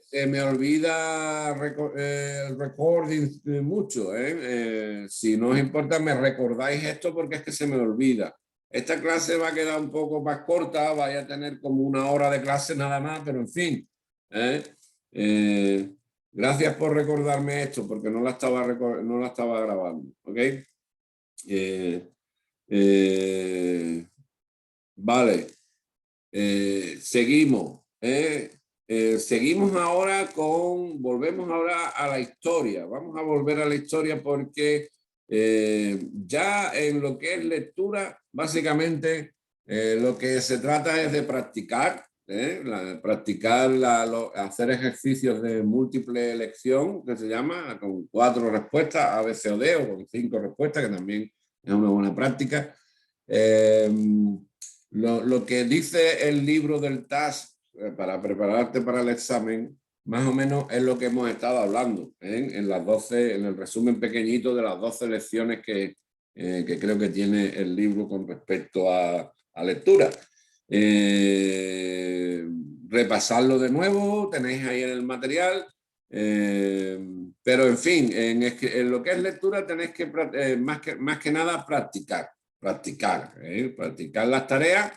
Se me olvida el recording mucho. Si no os importa, me recordáis esto porque es que se me olvida. Esta clase va a quedar un poco más corta, vaya a tener como 1 hora de clase nada más, pero en fin. Gracias por recordarme esto porque no la estaba grabando. ¿Ok? Vale. Seguimos. Seguimos ahora volvemos ahora a la historia. Vamos a volver a la historia porque ya en lo que es lectura, básicamente lo que se trata es de practicar, hacer ejercicios de múltiple elección, que se llama, con 4 respuestas, A, B, C o D, o con 5 respuestas, que también es una buena práctica. Lo que dice el libro del TAS para prepararte para el examen, más o menos es lo que hemos estado hablando en el resumen pequeñito de las 12 lecciones que creo que tiene el libro con respecto a lectura. Repasarlo de nuevo, tenéis ahí en el material. Pero en fin, en lo que es lectura tenéis que más que nada practicar las tareas,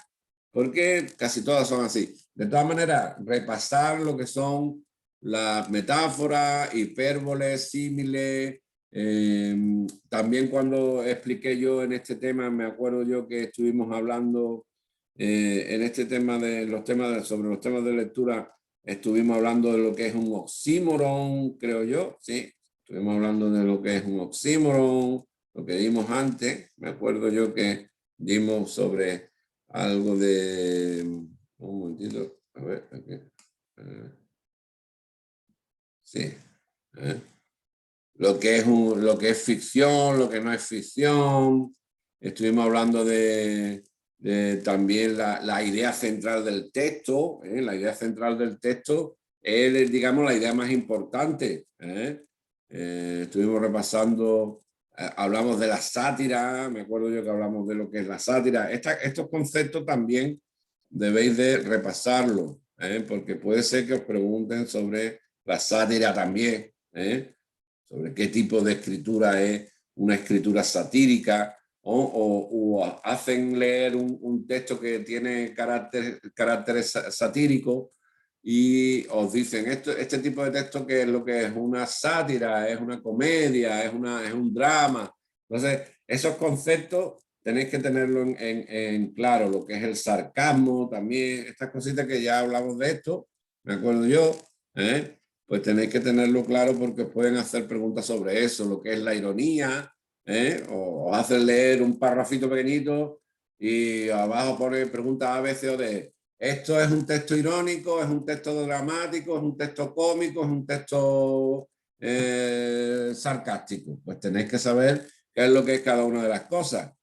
porque casi todas son así. De todas maneras, repasar lo que son las metáforas, hipérboles, símiles. También cuando expliqué yo en este tema, me acuerdo yo que estuvimos hablando en este tema sobre los temas de lectura, estuvimos hablando de lo que es un oxímoron, creo yo, sí. Estuvimos hablando de lo que es un oxímoron, lo que dimos antes. Me acuerdo yo que dimos sobre algo de... Un momentito, a ver, aquí. Sí. Lo que es ficción, lo que no es ficción. Estuvimos hablando de también la idea central del texto. La idea central del texto es, digamos, la idea más importante. Estuvimos repasando, hablamos de la sátira, me acuerdo yo que hablamos de lo que es la sátira. Estos conceptos también debéis de repasarlos, porque puede ser que os pregunten sobre la sátira también, sobre qué tipo de escritura es una escritura satírica, o hacen leer un texto que tiene caracteres satíricos y os dicen este tipo de texto que es lo que es una sátira, es una comedia, es un drama. Entonces, esos conceptos tenéis que tenerlo en claro, lo que es el sarcasmo también, estas cositas que ya hablamos de esto, me acuerdo yo, pues tenéis que tenerlo claro porque pueden hacer preguntas sobre eso, lo que es la ironía, o hacen leer un parrafito pequeñito y abajo pone preguntas A, B, C o D. Esto es un texto irónico, es un texto dramático, es un texto cómico, es un texto sarcástico. Pues tenéis que saber qué es lo que es cada una de las cosas.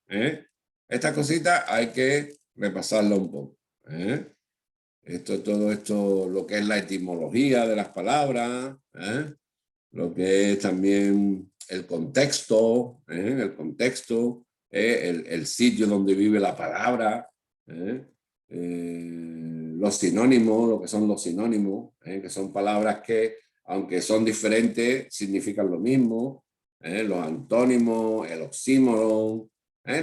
Estas cositas hay que repasarlo un poco. Todo esto, lo que es la etimología de las palabras, lo que es también el contexto, el sitio donde vive la palabra, los sinónimos, lo que son los sinónimos, que son palabras que, aunque son diferentes, significan lo mismo, los antónimos, el oxímoron.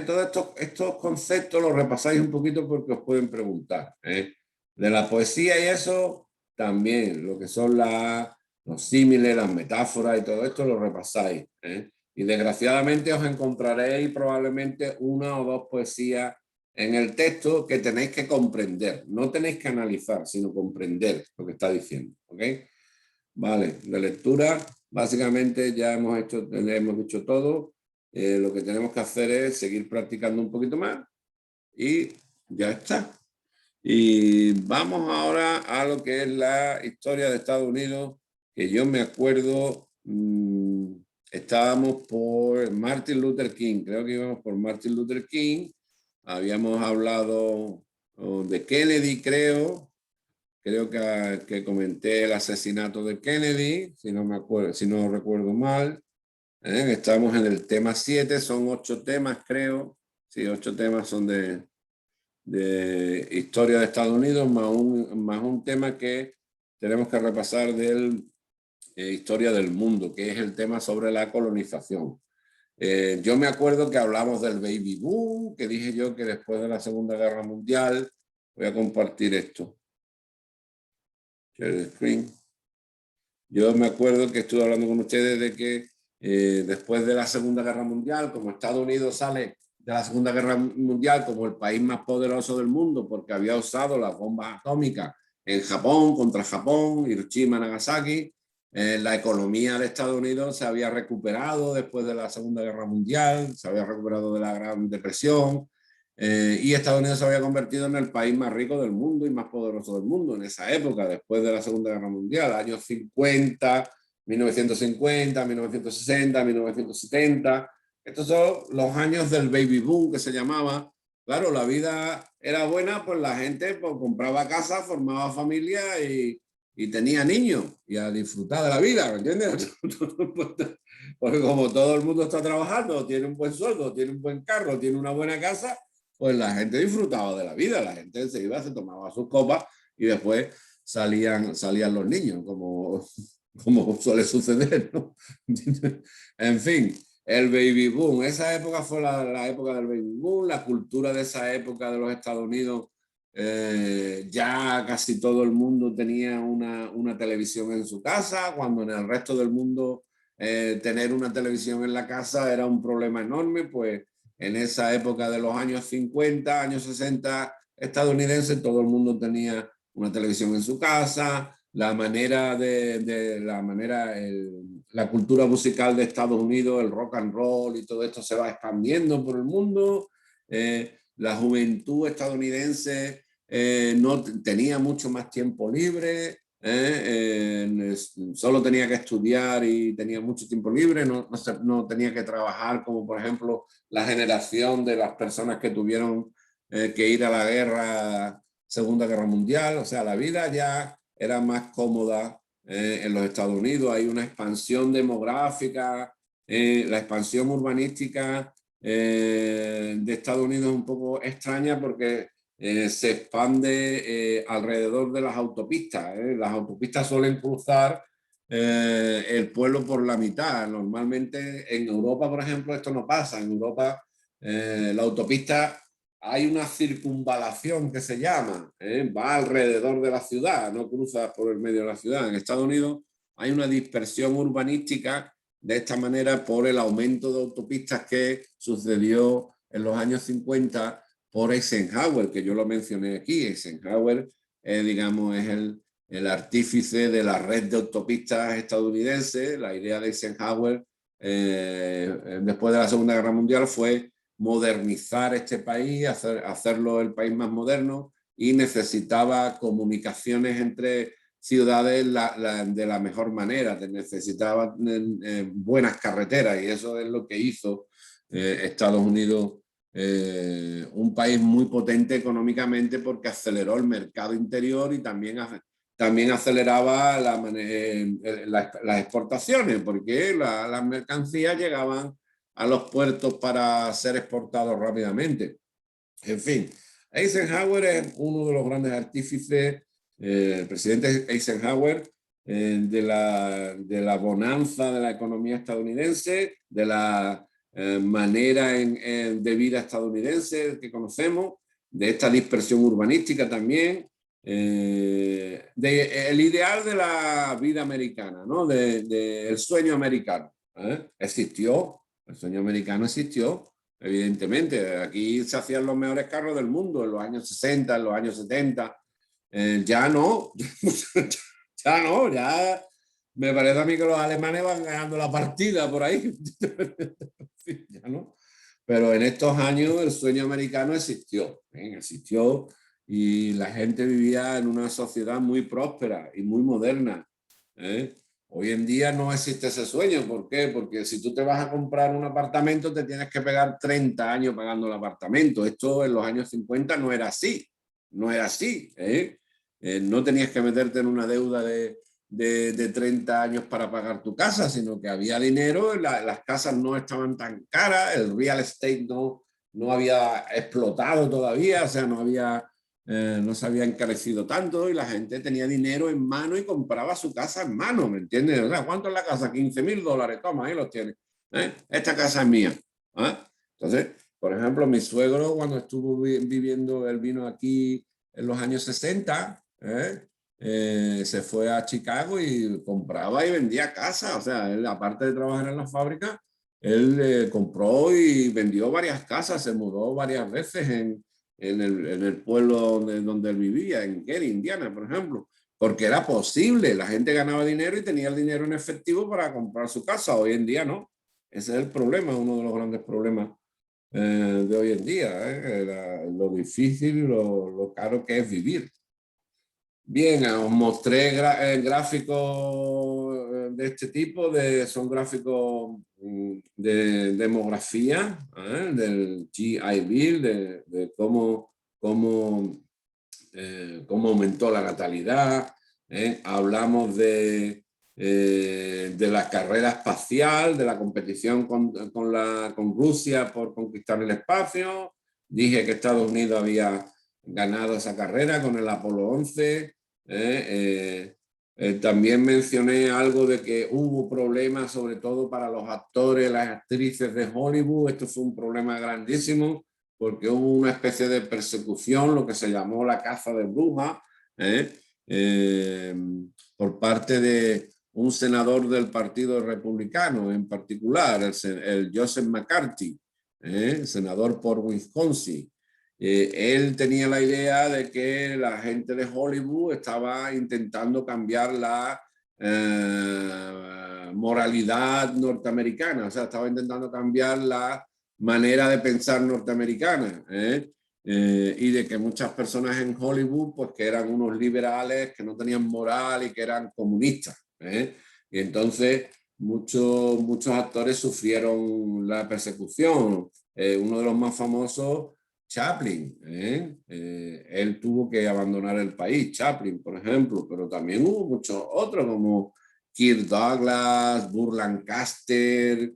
Todos estos conceptos los repasáis un poquito porque os pueden preguntar. De la poesía y eso, también lo que son los símiles, las metáforas y todo esto lo repasáis. Y desgraciadamente os encontraréis probablemente 1 o 2 poesías en el texto que tenéis que comprender. No tenéis que analizar, sino comprender lo que está diciendo. ¿Ok? Vale, de lectura, básicamente ya hemos hecho todo. Lo que tenemos que hacer es seguir practicando un poquito más y ya está. Y vamos ahora a lo que es la historia de Estados Unidos, que yo me acuerdo, estábamos por Martin Luther King, creo que íbamos por Martin Luther King, habíamos hablado de Kennedy, creo que comenté el asesinato de Kennedy, si no recuerdo mal. Estamos en el tema 7, son 8 temas, creo. Sí, 8 temas son de de historia de Estados Unidos, más un tema que tenemos que repasar de historia del mundo, que es el tema sobre la colonización. Yo me acuerdo que hablamos del baby boom, que dije yo que después de la Segunda Guerra Mundial, voy a compartir esto. Share the screen. Yo me acuerdo que estuve hablando con ustedes de que después de la Segunda Guerra Mundial, como Estados Unidos sale de la Segunda Guerra Mundial como el país más poderoso del mundo porque había usado las bombas atómicas en Japón, contra Japón, Hiroshima, Nagasaki, la economía de Estados Unidos se había recuperado después de la Segunda Guerra Mundial, se había recuperado de la Gran Depresión, y Estados Unidos se había convertido en el país más rico del mundo y más poderoso del mundo en esa época, después de la Segunda Guerra Mundial, años 50, 1950, 1960, 1970. Estos son los años del baby boom que se llamaba. Claro, la vida era buena, pues la gente pues, compraba casa, formaba familia y tenía niños y a disfrutar de la vida, ¿me entiendes? Porque como todo el mundo está trabajando, tiene un buen sueldo, tiene un buen carro, tiene una buena casa, pues la gente disfrutaba de la vida, la gente se iba, se tomaba sus copas y después salían los niños, como suele suceder, ¿no? En fin, el baby boom, esa época fue la época del baby boom, la cultura de esa época de los Estados Unidos, ya casi todo el mundo tenía una televisión en su casa, cuando en el resto del mundo tener una televisión en la casa era un problema enorme, pues en esa época de los años 50, años 60 estadounidenses, todo el mundo tenía una televisión en su casa, la cultura musical de Estados Unidos, el rock and roll y todo esto se va expandiendo por el mundo. La juventud estadounidense no tenía mucho más tiempo libre, solo tenía que estudiar y tenía mucho tiempo libre, no tenía que trabajar como por ejemplo la generación de las personas que tuvieron que ir a la guerra, Segunda Guerra Mundial, o sea, la vida ya era más cómoda en los Estados Unidos, hay una expansión demográfica, la expansión urbanística de Estados Unidos es un poco extraña porque se expande alrededor de las autopistas. Las autopistas suelen cruzar el pueblo por la mitad. Normalmente en Europa, por ejemplo, esto no pasa. En Europa la autopista hay una circunvalación que se llama, va alrededor de la ciudad, no cruza por el medio de la ciudad. En Estados Unidos hay una dispersión urbanística de esta manera por el aumento de autopistas que sucedió en los años 50 por Eisenhower, que yo lo mencioné aquí. Eisenhower, digamos, es el artífice de la red de autopistas estadounidense. La idea de Eisenhower después de la Segunda Guerra Mundial fue modernizar este país, hacerlo el país más moderno, y necesitaba comunicaciones entre ciudades de la mejor manera, necesitaba buenas carreteras, y eso es lo que hizo Estados Unidos un país muy potente económicamente porque aceleró el mercado interior y también aceleraba las exportaciones, porque las mercancías llegaban a los puertos para ser exportados rápidamente. En fin, Eisenhower es uno de los grandes artífices, el presidente Eisenhower, de la bonanza de la economía estadounidense, de la manera de vida estadounidense que conocemos, de esta dispersión urbanística también, el ideal de la vida americana, ¿no? El sueño americano. Existió, el sueño americano existió, evidentemente. Aquí se hacían los mejores carros del mundo en los años 60, en los años 70. Ya no, ya no, ya me parece a mí que los alemanes van ganando la partida por ahí. Ya no. Pero en estos años el sueño americano existió y la gente vivía en una sociedad muy próspera y muy moderna. Hoy en día no existe ese sueño. ¿Por qué? Porque si tú te vas a comprar un apartamento te tienes que pegar 30 años pagando el apartamento. Esto en los años 50 no era así. No era así. No tenías que meterte en una deuda de 30 años para pagar tu casa, sino que había dinero, las casas no estaban tan caras, el real estate no había explotado todavía, o sea, no se había encarecido tanto y la gente tenía dinero en mano y compraba su casa en mano, ¿me entiendes? O sea, ¿cuánto es la casa? $15.000, toma, ahí los tienes. Esta casa es mía. Entonces, por ejemplo, mi suegro cuando estuvo viviendo, él vino aquí en los años 60, se fue a Chicago y compraba y vendía casa. O sea, él, aparte de trabajar en la fábrica, él compró y vendió varias casas, se mudó varias veces en el pueblo donde él vivía, en Gary, Indiana, por ejemplo, porque era posible, la gente ganaba dinero y tenía el dinero en efectivo para comprar su casa. Hoy en día no. Ese es el problema, uno de los grandes problemas de hoy en día, lo difícil y lo caro que es vivir. Bien, os mostré gráficos de este tipo, son gráficos de demografía, del GI Bill, de cómo aumentó la natalidad. Hablamos de la carrera espacial, de la competición con Rusia por conquistar el espacio. Dije que Estados Unidos había ganado esa carrera con el Apolo 11. También mencioné algo de que hubo problemas, sobre todo para los actores, las actrices de Hollywood. Esto fue un problema grandísimo porque hubo una especie de persecución, lo que se llamó la caza de brujas, por parte de un senador del Partido Republicano, en particular, el Joseph McCarthy, senador por Wisconsin. Él tenía la idea de que la gente de Hollywood estaba intentando cambiar la moralidad norteamericana, o sea, estaba intentando cambiar la manera de pensar norteamericana, y de que muchas personas en Hollywood, pues que eran unos liberales, que no tenían moral y que eran comunistas. Y entonces muchos actores sufrieron la persecución. Uno de los más famosos, Chaplin, él tuvo que abandonar el país, Chaplin, por ejemplo, pero también hubo muchos otros como Kirk Douglas, Burt Lancaster,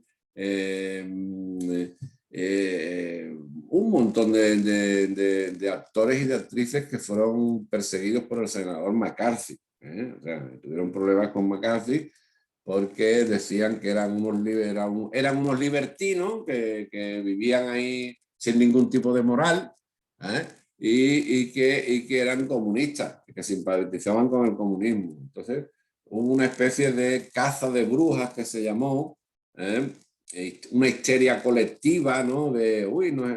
un montón de actores y de actrices que fueron perseguidos por el senador McCarthy. O sea, tuvieron problemas con McCarthy porque decían que eran unos libertinos que vivían ahí sin ningún tipo de moral, y que eran comunistas, que simpatizaban con el comunismo. Entonces hubo una especie de caza de brujas que se llamó, una histeria colectiva, ¿no? De, uy, no,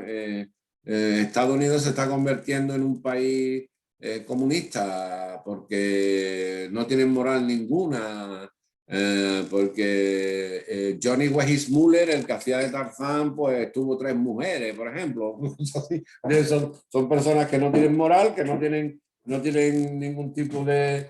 Estados Unidos se está convirtiendo en un país comunista porque no tienen moral ninguna, porque Johnny Weissmuller, el que hacía de Tarzán, pues tuvo 3 mujeres, por ejemplo. son personas que no tienen moral, que no tienen ningún tipo de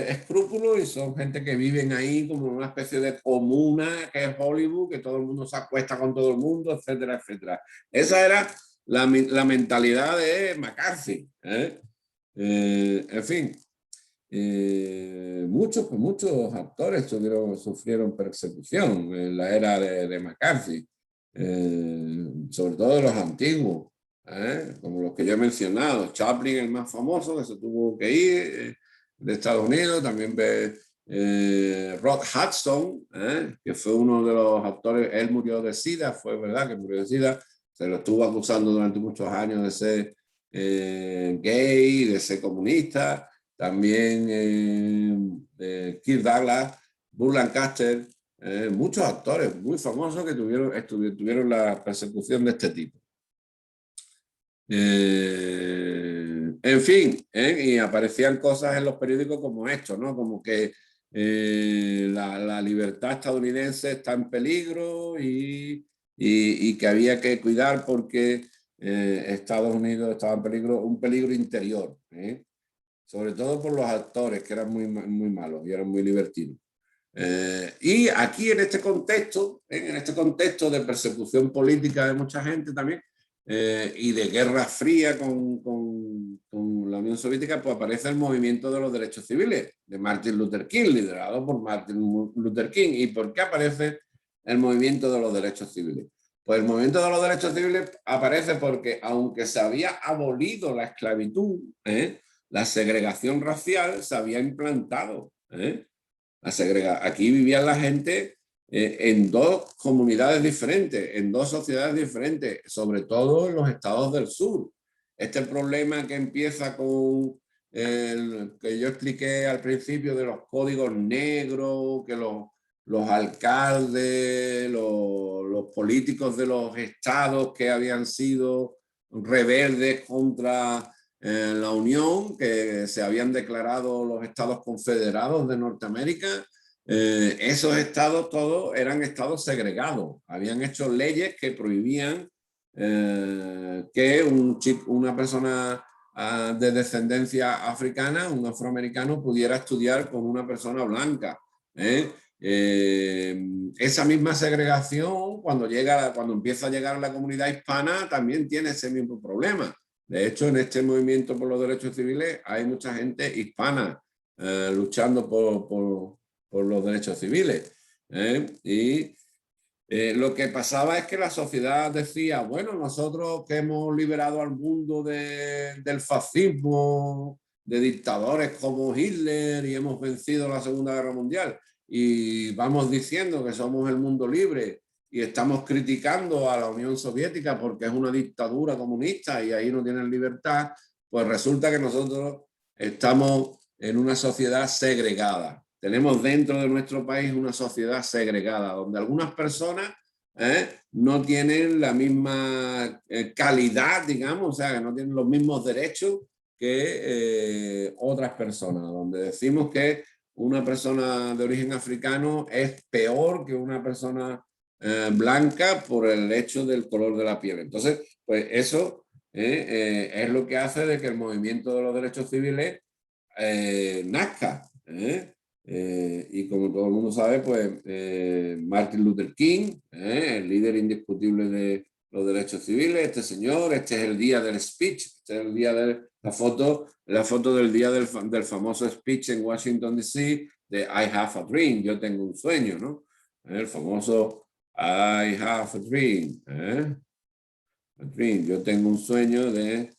escrúpulos y son gente que viven ahí como una especie de comuna que es Hollywood, que todo el mundo se acuesta con todo el mundo, etcétera, etcétera. Esa era la mentalidad de McCarthy. En fin, muchos actores sufrieron persecución en la era de McCarthy, sobre todo de los antiguos, como los que yo he mencionado. Chaplin, el más famoso, que se tuvo que ir de Estados Unidos. También Rod Hudson, que fue uno de los actores. Él murió de SIDA, fue verdad que murió de SIDA. Se lo estuvo acusando durante muchos años de ser gay, de ser comunista. También Kirk Douglas, Burt Lancaster, muchos actores muy famosos que tuvieron la persecución de este tipo. En fin, y aparecían cosas en los periódicos como esto, ¿no? Como que la libertad estadounidense está en peligro y que había que cuidar porque Estados Unidos estaba en peligro, un peligro interior, sobre todo por los actores que eran muy malos y eran muy libertinos. Y aquí en este contexto de persecución política de mucha gente también, y de guerra fría con la Unión Soviética, pues aparece el movimiento de los derechos civiles de Martin Luther King, liderado por Martin Luther King. ¿Y por qué aparece el movimiento de los derechos civiles? Pues el movimiento de los derechos civiles aparece porque, aunque se había abolido la esclavitud, la segregación racial se había implantado. Aquí vivía la gente en dos comunidades diferentes, en dos sociedades diferentes, sobre todo en los estados del sur. Este problema que empieza con el que yo expliqué al principio de los códigos negros, que los alcaldes, los políticos de los estados que habían sido rebeldes contra la Unión, que se habían declarado los estados confederados de Norteamérica, esos estados todos eran estados segregados. Habían hecho leyes que prohibían que una persona de descendencia africana, un afroamericano, pudiera estudiar con una persona blanca. Esa misma segregación, cuando empieza a llegar a la comunidad hispana, también tiene ese mismo problema. De hecho, en este movimiento por los derechos civiles hay mucha gente hispana luchando por los derechos civiles. Lo que pasaba es que la sociedad decía, bueno, nosotros que hemos liberado al mundo del fascismo, de dictadores como Hitler, y hemos vencido la Segunda Guerra Mundial, y vamos diciendo que somos el mundo libre, y estamos criticando a la Unión Soviética porque es una dictadura comunista y ahí no tienen libertad, pues resulta que nosotros estamos en una sociedad segregada. Tenemos dentro de nuestro país una sociedad segregada, donde algunas personas no tienen la misma calidad, digamos, o sea, que no tienen los mismos derechos que otras personas, donde decimos que una persona de origen africano es peor que una persona blanca por el hecho del color de la piel. Entonces, pues eso es lo que hace de que el movimiento de los derechos civiles nazca. Y como todo el mundo sabe, pues Martin Luther King, el líder indiscutible de los derechos civiles, este señor, este es el día del speech, este es el día de la foto del día del famoso speech en Washington DC de I have a dream, yo tengo un sueño, ¿no? El famoso I have a dream, a dream, yo tengo un sueño de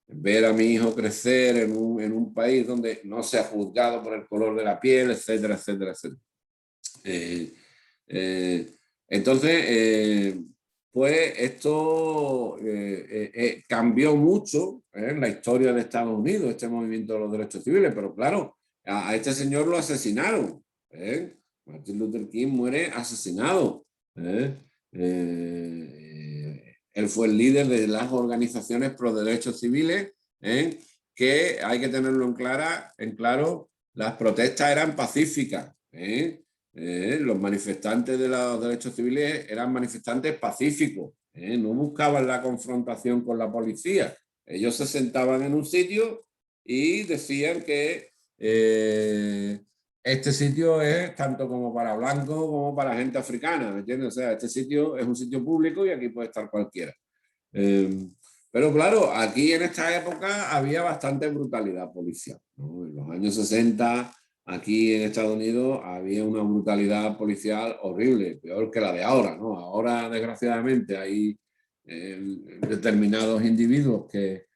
ver a mi hijo crecer en un país donde no sea juzgado por el color de la piel, etcétera, etcétera, etcétera. Entonces, pues esto cambió mucho en la historia de Estados Unidos, este movimiento de los derechos civiles, pero claro, a este señor lo asesinaron. Martin Luther King muere asesinado. Él fue el líder de las organizaciones pro derechos civiles, que hay que tenerlo en claro, las protestas eran pacíficas. Los manifestantes de los derechos civiles eran manifestantes pacíficos, no buscaban la confrontación con la policía. Ellos se sentaban en un sitio y decían que este sitio es tanto como para blancos como para gente africana, ¿me entiendes? O sea, este sitio es un sitio público y aquí puede estar cualquiera. Pero claro, aquí en esta época había bastante brutalidad policial, ¿no? En los años 60, aquí en Estados Unidos, había una brutalidad policial horrible, peor que la de ahora, ¿no? Ahora, desgraciadamente, hay determinados individuos que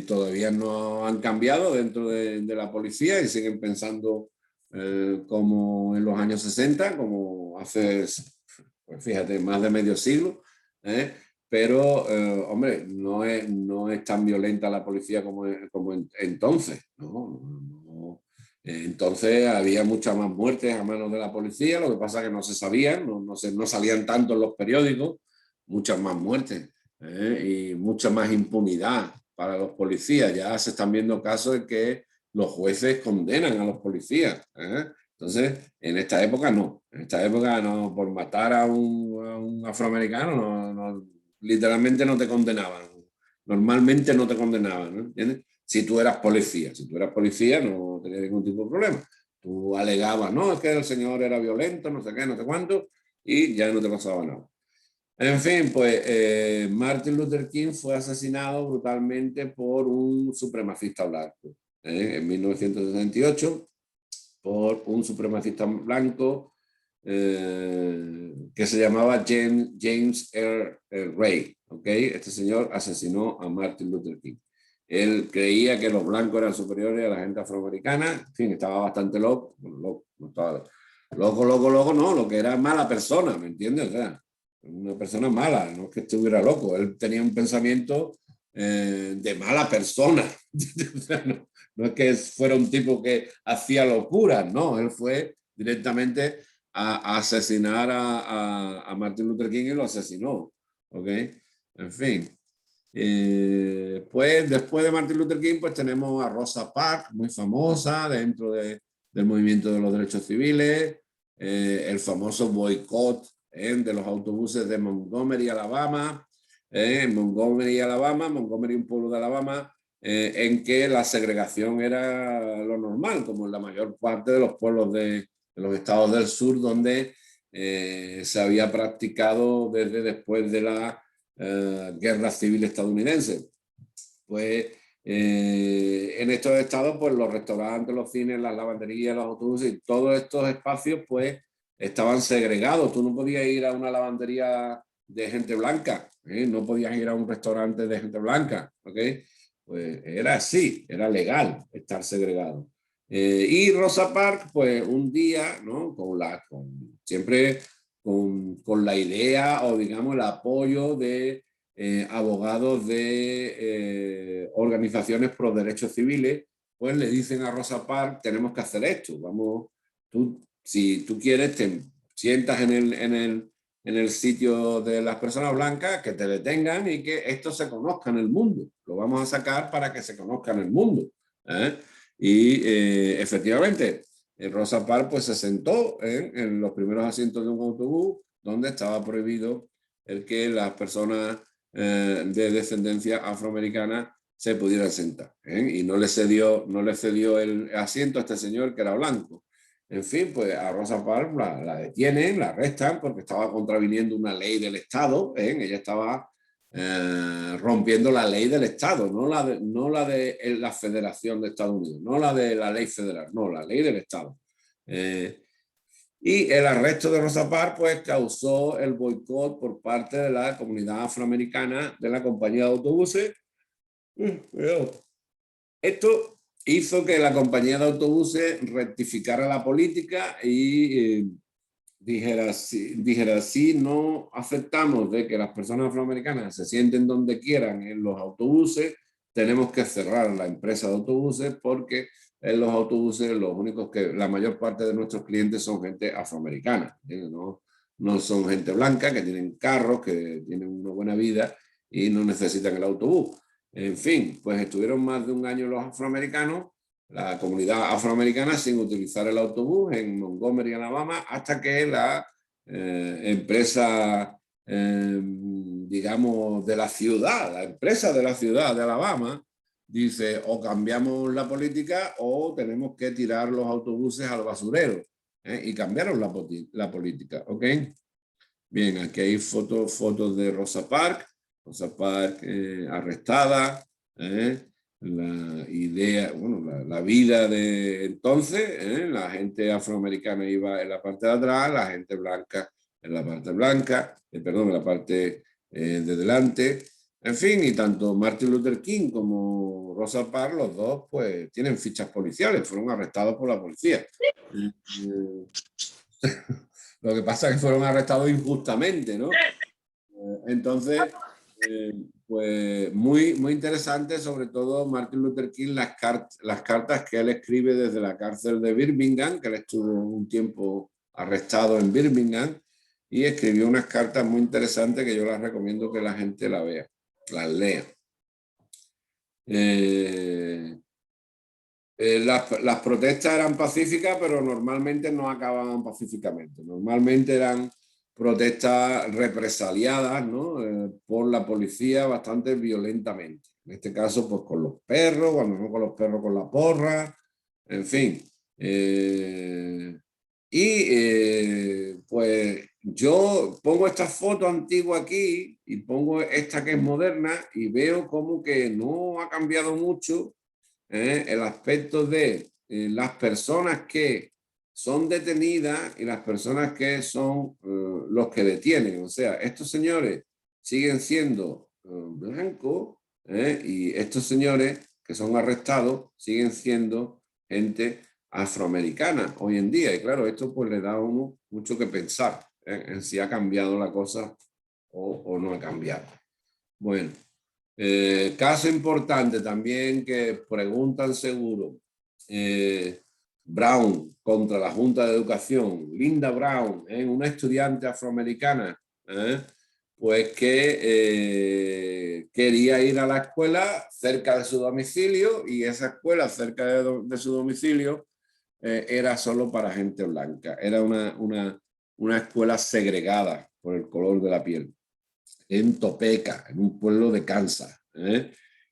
todavía no han cambiado dentro de la policía y siguen pensando como en los años 60, como hace, pues fíjate, más de medio siglo, pero, hombre, no es tan violenta la policía como entonces, ¿no? Entonces había muchas más muertes a manos de la policía, lo que pasa es que no se sabían, no salían tanto en los periódicos, muchas más muertes y mucha más impunidad para los policías. Ya se están viendo casos en que los jueces condenan a los policías. Entonces, en esta época no. En esta época no, por matar a un afroamericano, literalmente no te condenaban. Normalmente no te condenaban, ¿no? ¿Entiendes? Si tú eras policía. Si tú eras policía no tenías ningún tipo de problema. Tú alegabas, no, es que el señor era violento, no sé qué, no sé cuánto, y ya no te pasaba nada. En fin, pues Martin Luther King fue asesinado brutalmente por un supremacista blanco en 1968, por un supremacista blanco que se llamaba James Earl Ray. ¿Okay? Este señor asesinó a Martin Luther King. Él creía que los blancos eran superiores a la gente afroamericana. En fin, estaba bastante loco. Loco, no estaba loco, no. Lo que era mala persona, ¿me entiendes? O sea, una persona mala, no es que estuviera loco. Él tenía un pensamiento de mala persona. No es que fuera un tipo que hacía locuras, no. Él fue directamente a asesinar a Martin Luther King y lo asesinó. ¿Ok? En fin. Pues después de Martin Luther King, pues tenemos a Rosa Parks, muy famosa dentro del movimiento de los derechos civiles, el famoso boicot de los autobuses de Montgomery, Alabama, en Montgomery, Alabama, Montgomery, un pueblo de Alabama, en que la segregación era lo normal, como en la mayor parte de los pueblos de los estados del sur, donde se había practicado desde después de la guerra civil estadounidense. Pues en estos estados, pues los restaurantes, los cines, las lavanderías, los autobuses y todos estos espacios, pues estaban segregados. Tú no podías ir a una lavandería de gente blanca, no podías ir a un restaurante de gente blanca, ¿ok? Pues era así, era legal estar segregado. Y Rosa Parks, pues un día, ¿no? Siempre con la idea o digamos el apoyo de abogados de organizaciones pro derechos civiles, pues le dicen a Rosa Parks, tenemos que hacer esto, vamos, si tú quieres, te sientas en el sitio de las personas blancas, que te detengan y que esto se conozca en el mundo. Lo vamos a sacar para que se conozca en el mundo. Y efectivamente, Rosa Parks pues, se sentó en los primeros asientos de un autobús donde estaba prohibido el que las personas de descendencia afroamericana se pudieran sentar. Y no le cedió el asiento a este señor que era blanco. En fin, pues a Rosa Parks la detienen, la arrestan porque estaba contraviniendo una ley del Estado. Ella estaba rompiendo la ley del Estado, no la de la Federación de Estados Unidos, no la de la ley federal, no, la ley del Estado. Y el arresto de Rosa Parks pues, causó el boicot por parte de la comunidad afroamericana de la compañía de autobuses. Esto hizo que la compañía de autobuses rectificara la política y dijera, si no aceptamos de que las personas afroamericanas se sienten donde quieran en los autobuses, tenemos que cerrar la empresa de autobuses porque en los autobuses los únicos que la mayor parte de nuestros clientes son gente afroamericana, no son gente blanca que tienen carros, que tienen una buena vida y no necesitan el autobús. En fin, pues estuvieron más de un año los afroamericanos, la comunidad afroamericana, sin utilizar el autobús en Montgomery, Alabama, hasta que la empresa, digamos, de la ciudad, la empresa de la ciudad de Alabama, dice o cambiamos la política o tenemos que tirar los autobuses al basurero. Y cambiaron la política, ¿ok? Bien, aquí hay fotos de Rosa Parks. Rosa Parks arrestada, la idea, bueno, la vida de entonces, la gente afroamericana iba en la parte de atrás, la gente blanca en la parte blanca, perdón, en la parte de delante. En fin, y tanto Martin Luther King como Rosa Parks, los dos, pues tienen fichas policiales, fueron arrestados por la policía. Lo que pasa es que fueron arrestados injustamente, ¿no? Entonces, pues muy interesante, sobre todo Martin Luther King, las cartas que él escribe desde la cárcel de Birmingham, que él estuvo un tiempo arrestado en Birmingham, y escribió unas cartas muy interesantes que yo las recomiendo que la gente las lea. Las protestas eran pacíficas, pero normalmente no acababan pacíficamente. Normalmente eran protestas represaliadas, ¿no? Por la policía bastante violentamente. En este caso, pues con los perros, cuando no con los perros, con la porra, en fin. Pues yo pongo esta foto antigua aquí y pongo esta que es moderna y veo como que no ha cambiado mucho el aspecto de las personas que son detenidas y las personas que son los que detienen. O sea, estos señores siguen siendo blancos y estos señores que son arrestados siguen siendo gente afroamericana hoy en día. Y claro, esto pues le da a uno mucho que pensar en si ha cambiado la cosa o no ha cambiado. Bueno, caso importante también que preguntan seguro. Brown contra la Junta de Educación, Linda Brown, una estudiante afroamericana, pues que quería ir a la escuela cerca de su domicilio y esa escuela cerca de su domicilio era solo para gente blanca, era una escuela segregada por el color de la piel, en Topeka, en un pueblo de Kansas.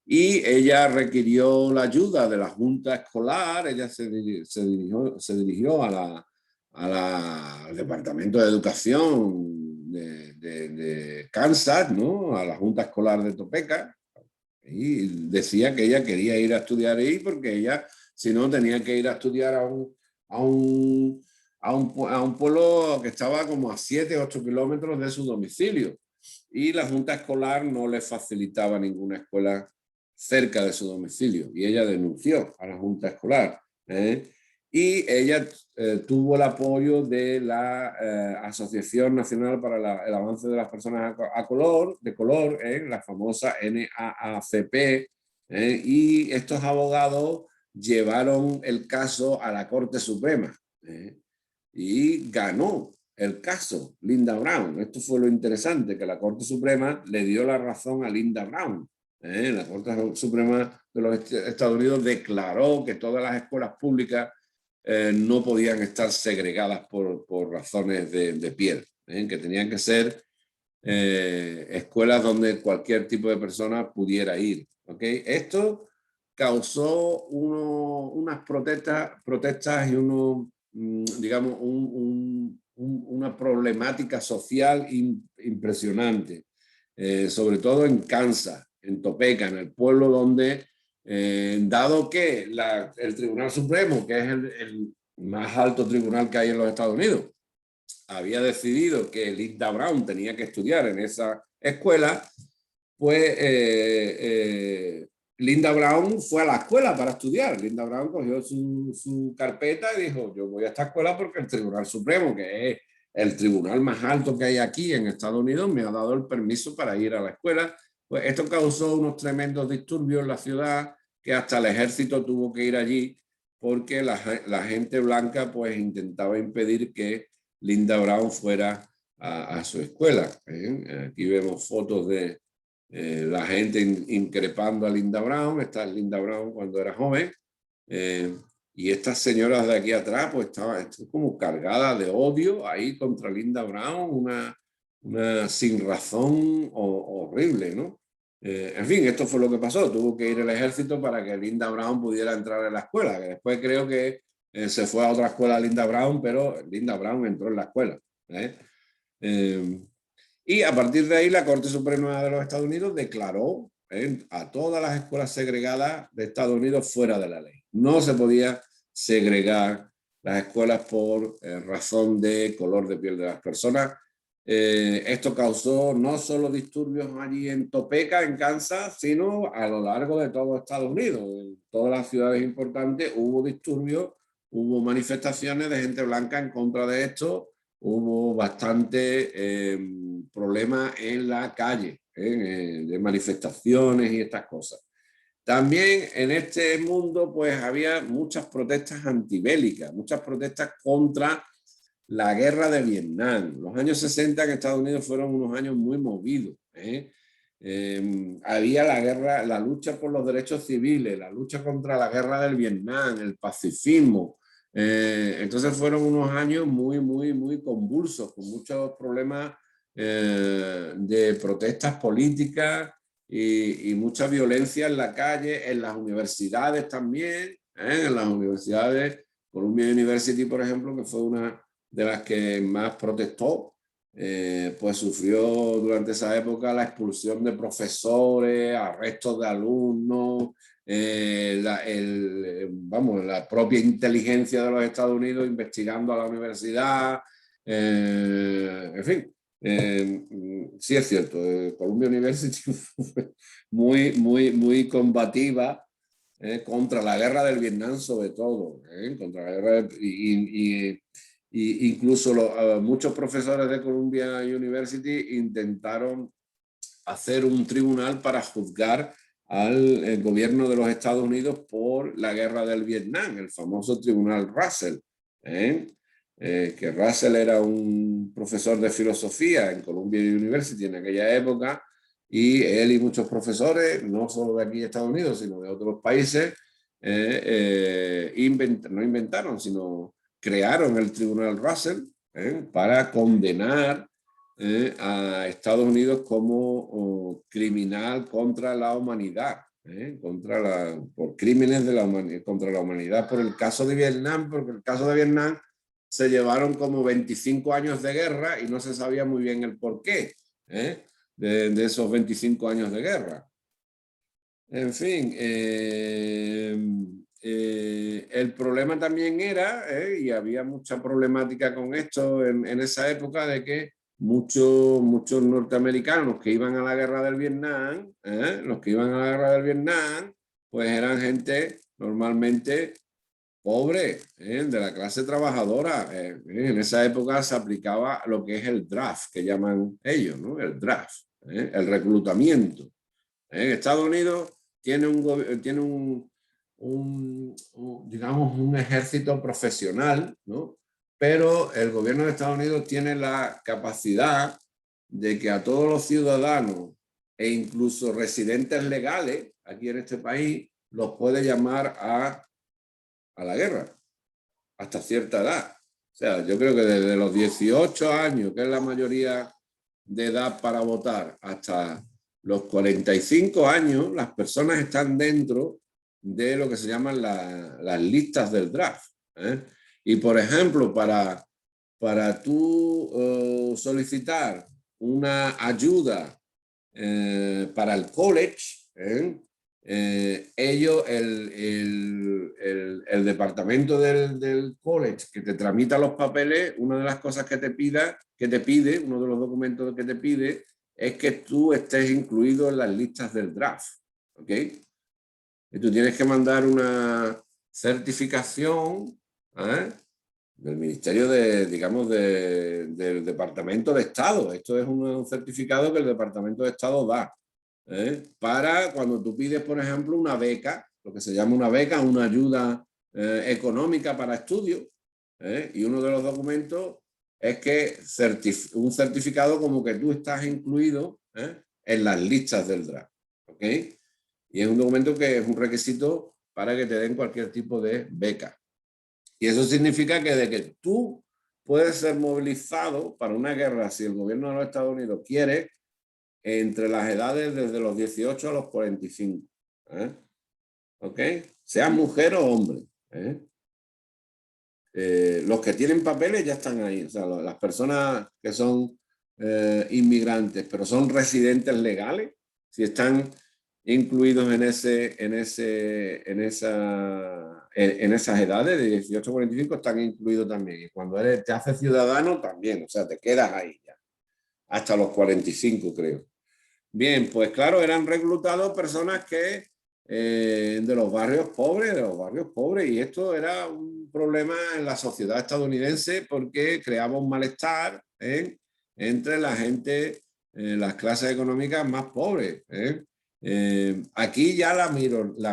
Y ella requirió la ayuda de la junta escolar, ella se dirigió al Departamento de Educación de Kansas, ¿no? A la junta escolar de Topeka, y decía que ella quería ir a estudiar ahí porque ella, si no, tenía que ir a estudiar a un pueblo que estaba como a 7 o 8 kilómetros de su domicilio. Y la junta escolar no le facilitaba ninguna escuela cerca de su domicilio. Y ella denunció a la junta escolar. Y ella tuvo el apoyo de la Asociación Nacional para el Avance de las Personas de color, la famosa NAACP, y estos abogados llevaron el caso a la Corte Suprema y ganó el caso Linda Brown. Esto fue lo interesante, que la Corte Suprema le dio la razón a Linda Brown. La Corte Suprema de los Estados Unidos declaró que todas las escuelas públicas no podían estar segregadas por razones de piel, que tenían que ser escuelas donde cualquier tipo de persona pudiera ir. ¿Okay? Esto causó unas protestas y digamos, una problemática social impresionante, sobre todo en Kansas, en Topeka, en el pueblo donde, dado que el Tribunal Supremo, que es el más alto tribunal que hay en los Estados Unidos, había decidido que Linda Brown tenía que estudiar en esa escuela, pues Linda Brown fue a la escuela para estudiar. Linda Brown cogió su carpeta y dijo, yo voy a esta escuela porque el Tribunal Supremo, que es el tribunal más alto que hay aquí en Estados Unidos, me ha dado el permiso para ir a la escuela. Pues esto causó unos tremendos disturbios en la ciudad, que hasta el ejército tuvo que ir allí porque la gente blanca pues intentaba impedir que Linda Brown fuera a su escuela. Aquí vemos fotos de la gente increpando a Linda Brown. Esta es Linda Brown cuando era joven. Y estas señoras de aquí atrás pues estaban como cargadas de odio ahí contra Linda Brown, una sin razón horrible, ¿no? En fin, esto fue lo que pasó. Tuvo que ir el ejército para que Linda Brown pudiera entrar en la escuela, que después creo que se fue a otra escuela Linda Brown, pero Linda Brown entró en la escuela. Y a partir de ahí la Corte Suprema de los Estados Unidos declaró a todas las escuelas segregadas de Estados Unidos fuera de la ley. No se podía segregar las escuelas por razón de color de piel de las personas. Esto causó no solo disturbios allí en Topeka, en Kansas, sino a lo largo de todo Estados Unidos. En todas las ciudades importantes hubo disturbios, hubo manifestaciones de gente blanca en contra de esto, hubo bastante problemas en la calle, de manifestaciones y estas cosas. También en este mundo pues había muchas protestas antibélicas, muchas protestas contra la guerra de Vietnam. Los años 60 en Estados Unidos fueron unos años muy movidos. Había la lucha por los derechos civiles, la lucha contra la guerra del Vietnam, el pacifismo. Entonces fueron unos años muy convulsos, con muchos problemas de protestas políticas y mucha violencia en la calle, en las universidades también, en las universidades, Columbia University, por ejemplo, que fue una de las que más protestó, pues sufrió durante esa época la expulsión de profesores, arrestos de alumnos, la propia inteligencia de los Estados Unidos investigando a la universidad, en fin. Sí es cierto, Columbia University fue muy combativa contra la guerra del Vietnam sobre todo, contra la guerra incluso muchos profesores de Columbia University intentaron hacer un tribunal para juzgar al gobierno de los Estados Unidos por la guerra del Vietnam, el famoso tribunal Russell, que Russell era un profesor de filosofía en Columbia University en aquella época, y él y muchos profesores, no solo de aquí de Estados Unidos, sino de otros países, no inventaron, sino crearon el tribunal Russell para condenar a Estados Unidos como criminal contra la humanidad, por crímenes contra la humanidad por el caso de Vietnam, porque el caso de Vietnam se llevaron como 25 años de guerra y no se sabía muy bien el porqué de esos 25 años de guerra. En fin, el problema también era, y había mucha problemática con esto en esa época, de que muchos norteamericanos que iban a la guerra del Vietnam, los que iban a la guerra del Vietnam, pues eran gente normalmente pobre, de la clase trabajadora. En esa época se aplicaba lo que es el draft, que llaman ellos, ¿no? El draft, el reclutamiento. Estados Unidos tiene digamos, un ejército profesional, ¿no? Pero el gobierno de Estados Unidos tiene la capacidad de que a todos los ciudadanos e incluso residentes legales aquí en este país los puede llamar a la guerra hasta cierta edad. O sea, yo creo que desde los 18 años, que es la mayoría de edad para votar, hasta los 45 años, las personas están dentro de lo que se llaman las listas del draft. Y, por ejemplo, para tú solicitar una ayuda para el college, ellos, el departamento del college que te tramita los papeles, una de las cosas que te pide, uno de los documentos que te pide, es que tú estés incluido en las listas del draft, ¿ok? Y tú tienes que mandar una certificación del Ministerio digamos, del Departamento de Estado. Esto es un certificado que el Departamento de Estado da. Para cuando tú pides, por ejemplo, una beca, lo que se llama una beca, una ayuda económica para estudios, y uno de los documentos es que un certificado como que tú estás incluido en las listas del draft, ¿ok? Y es un documento que es un requisito para que te den cualquier tipo de beca. Y eso significa que de que tú puedes ser movilizado para una guerra si el gobierno de los Estados Unidos quiere, entre las edades desde los 18 a los 45. ¿Ok? Sea mujer o hombre. Los que tienen papeles ya están ahí. O sea, las personas que son inmigrantes, pero son residentes legales, si están incluidos en esas edades de 18 a 45, están incluidos también. Y cuando te haces ciudadano también, o sea, te quedas ahí ya. Hasta los 45, creo. Bien, pues claro, eran reclutados personas que de los barrios pobres, y esto era un problema en la sociedad estadounidense porque creaba un malestar entre la gente, las clases económicas más pobres. Aquí ya la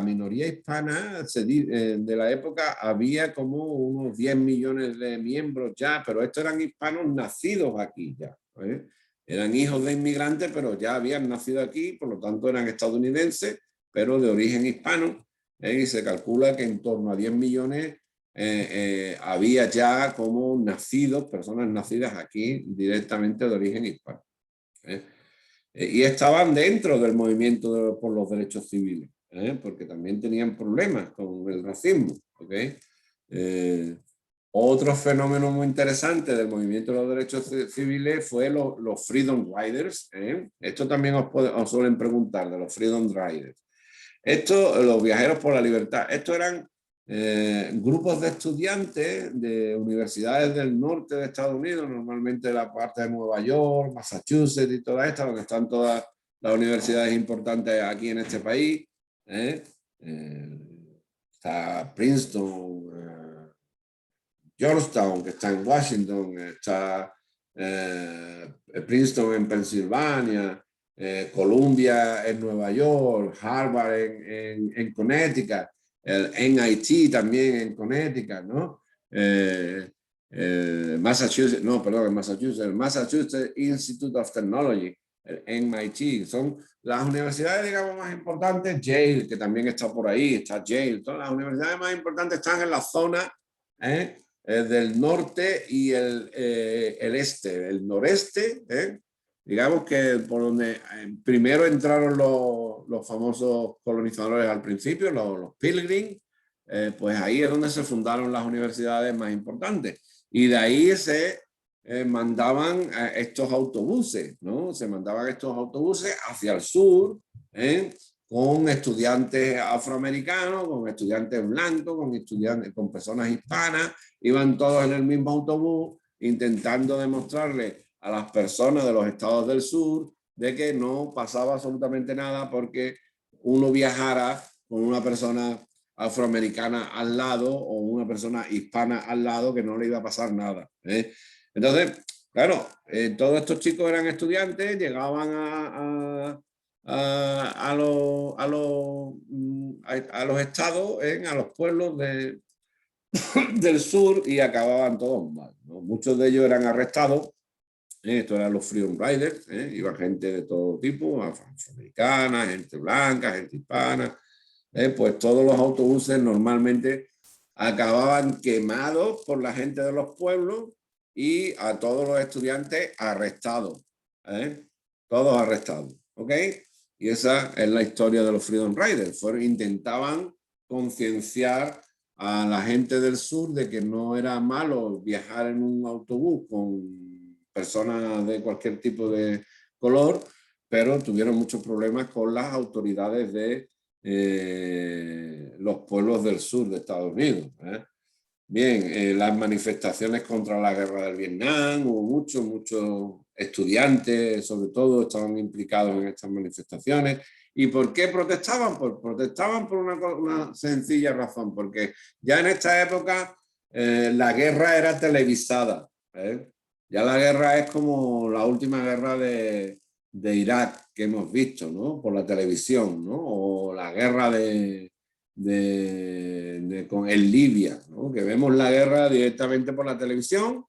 minoría hispana de la época había como unos 10 millones de miembros ya, pero estos eran hispanos nacidos aquí ya. Eran hijos de inmigrantes, pero ya habían nacido aquí, por lo tanto eran estadounidenses, pero de origen hispano, y se calcula que en torno a 10 millones había ya como nacidos, personas nacidas aquí directamente de origen hispano. Y estaban dentro del movimiento por los derechos civiles, porque también tenían problemas con el racismo. ¿Okay? Otro fenómeno muy interesante del movimiento de los derechos civiles fue los Freedom Riders. Esto también os suelen preguntar de los Freedom Riders. Esto, los viajeros por la libertad, estos eran grupos de estudiantes de universidades del norte de Estados Unidos, normalmente de la parte de Nueva York, Massachusetts y toda esta, donde están todas las universidades importantes aquí en este país. Está Princeton, Georgetown, que está en Washington, está Princeton en Pensilvania, Columbia en Nueva York, Harvard en Connecticut, el MIT también en Connecticut, ¿no? Massachusetts, no, perdón, en Massachusetts, el Massachusetts Institute of Technology, el MIT, son las universidades, digamos, más importantes. Yale, que también está por ahí, está Yale, todas las universidades más importantes están en la zona del norte y el este, el noreste, digamos que por donde primero entraron los famosos colonizadores al principio, los Pilgrims, pues ahí es donde se fundaron las universidades más importantes. Y de ahí se mandaban estos autobuses, ¿no? Se mandaban estos autobuses hacia el sur, con estudiantes afroamericanos, con estudiantes blancos, con personas hispanas, iban todos en el mismo autobús intentando demostrarle a las personas de los estados del sur de que no pasaba absolutamente nada porque uno viajara con una persona afroamericana al lado o una persona hispana al lado, que no le iba a pasar nada. Entonces, claro, todos estos chicos eran estudiantes, llegaban a los estados, a los pueblos del sur, y acababan todos mal, ¿no? Muchos de ellos eran arrestados. Estos eran los Freedom Riders, iba gente de todo tipo, afroamericana, gente blanca, gente hispana. Pues todos los autobuses normalmente acababan quemados por la gente de los pueblos y a todos los estudiantes arrestados. Todos arrestados, ¿ok? Y esa es la historia de los Freedom Riders. Intentaban concienciar a la gente del sur de que no era malo viajar en un autobús con personas de cualquier tipo de color, pero tuvieron muchos problemas con las autoridades de los pueblos del sur de Estados Unidos. Bien, las manifestaciones contra la guerra del Vietnam, hubo muchos estudiantes, sobre todo, estaban implicados en estas manifestaciones. ¿Y por qué protestaban? Pues protestaban por una sencilla razón, porque ya en esta época la guerra era televisada. Ya la guerra es como la última guerra de Irak que hemos visto, ¿no? Por la televisión, ¿no? O la guerra con el Libia, ¿no? Que vemos la guerra directamente por la televisión.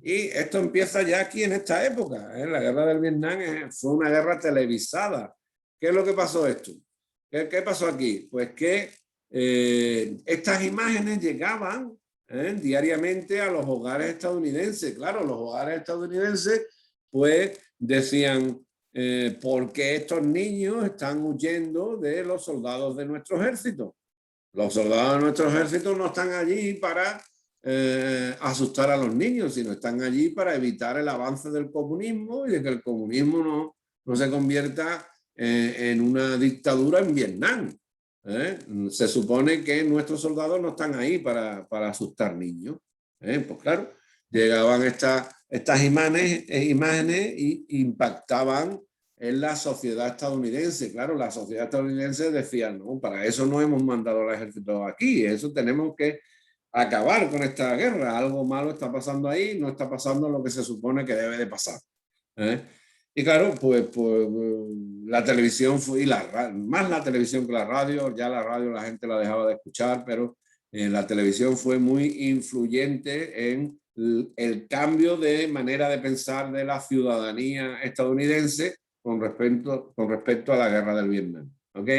Y esto empieza ya aquí en esta época. La guerra del Vietnam fue una guerra televisada. ¿Qué es lo que pasó esto? ¿Qué pasó aquí? Pues que estas imágenes llegaban diariamente a los hogares estadounidenses. Claro, los hogares estadounidenses pues decían, ¿por qué estos niños están huyendo de los soldados de nuestro ejército? Los soldados de nuestro ejército no están allí para asustar a los niños, sino están allí para evitar el avance del comunismo y de que el comunismo no se convierta en una dictadura en Vietnam. Se supone que nuestros soldados no están ahí para asustar niños. Pues claro, llegaban estas imágenes y impactaban en la sociedad estadounidense. Claro, la sociedad estadounidense decía, no, para eso no hemos mandado al ejército aquí, eso tenemos que acabar con esta guerra, algo malo está pasando ahí, no está pasando lo que se supone que debe de pasar. Y claro, pues la televisión fue, más la televisión que la radio, ya la radio la gente la dejaba de escuchar, pero la televisión fue muy influyente en el cambio de manera de pensar de la ciudadanía estadounidense con respecto a la guerra del Vietnam. ¿Ok?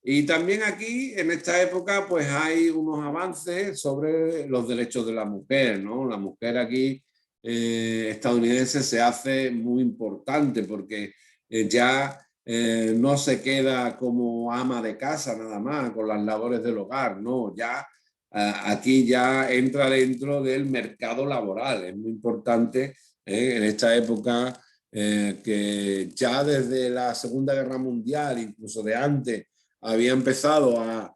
Y también aquí, en esta época, pues hay unos avances sobre los derechos de la mujer, ¿no? La mujer aquí estadounidense se hace muy importante porque ya no se queda como ama de casa nada más con las labores del hogar, no, ya aquí ya entra dentro del mercado laboral. Es muy importante en esta época que ya desde la Segunda Guerra Mundial, incluso de antes, había empezado a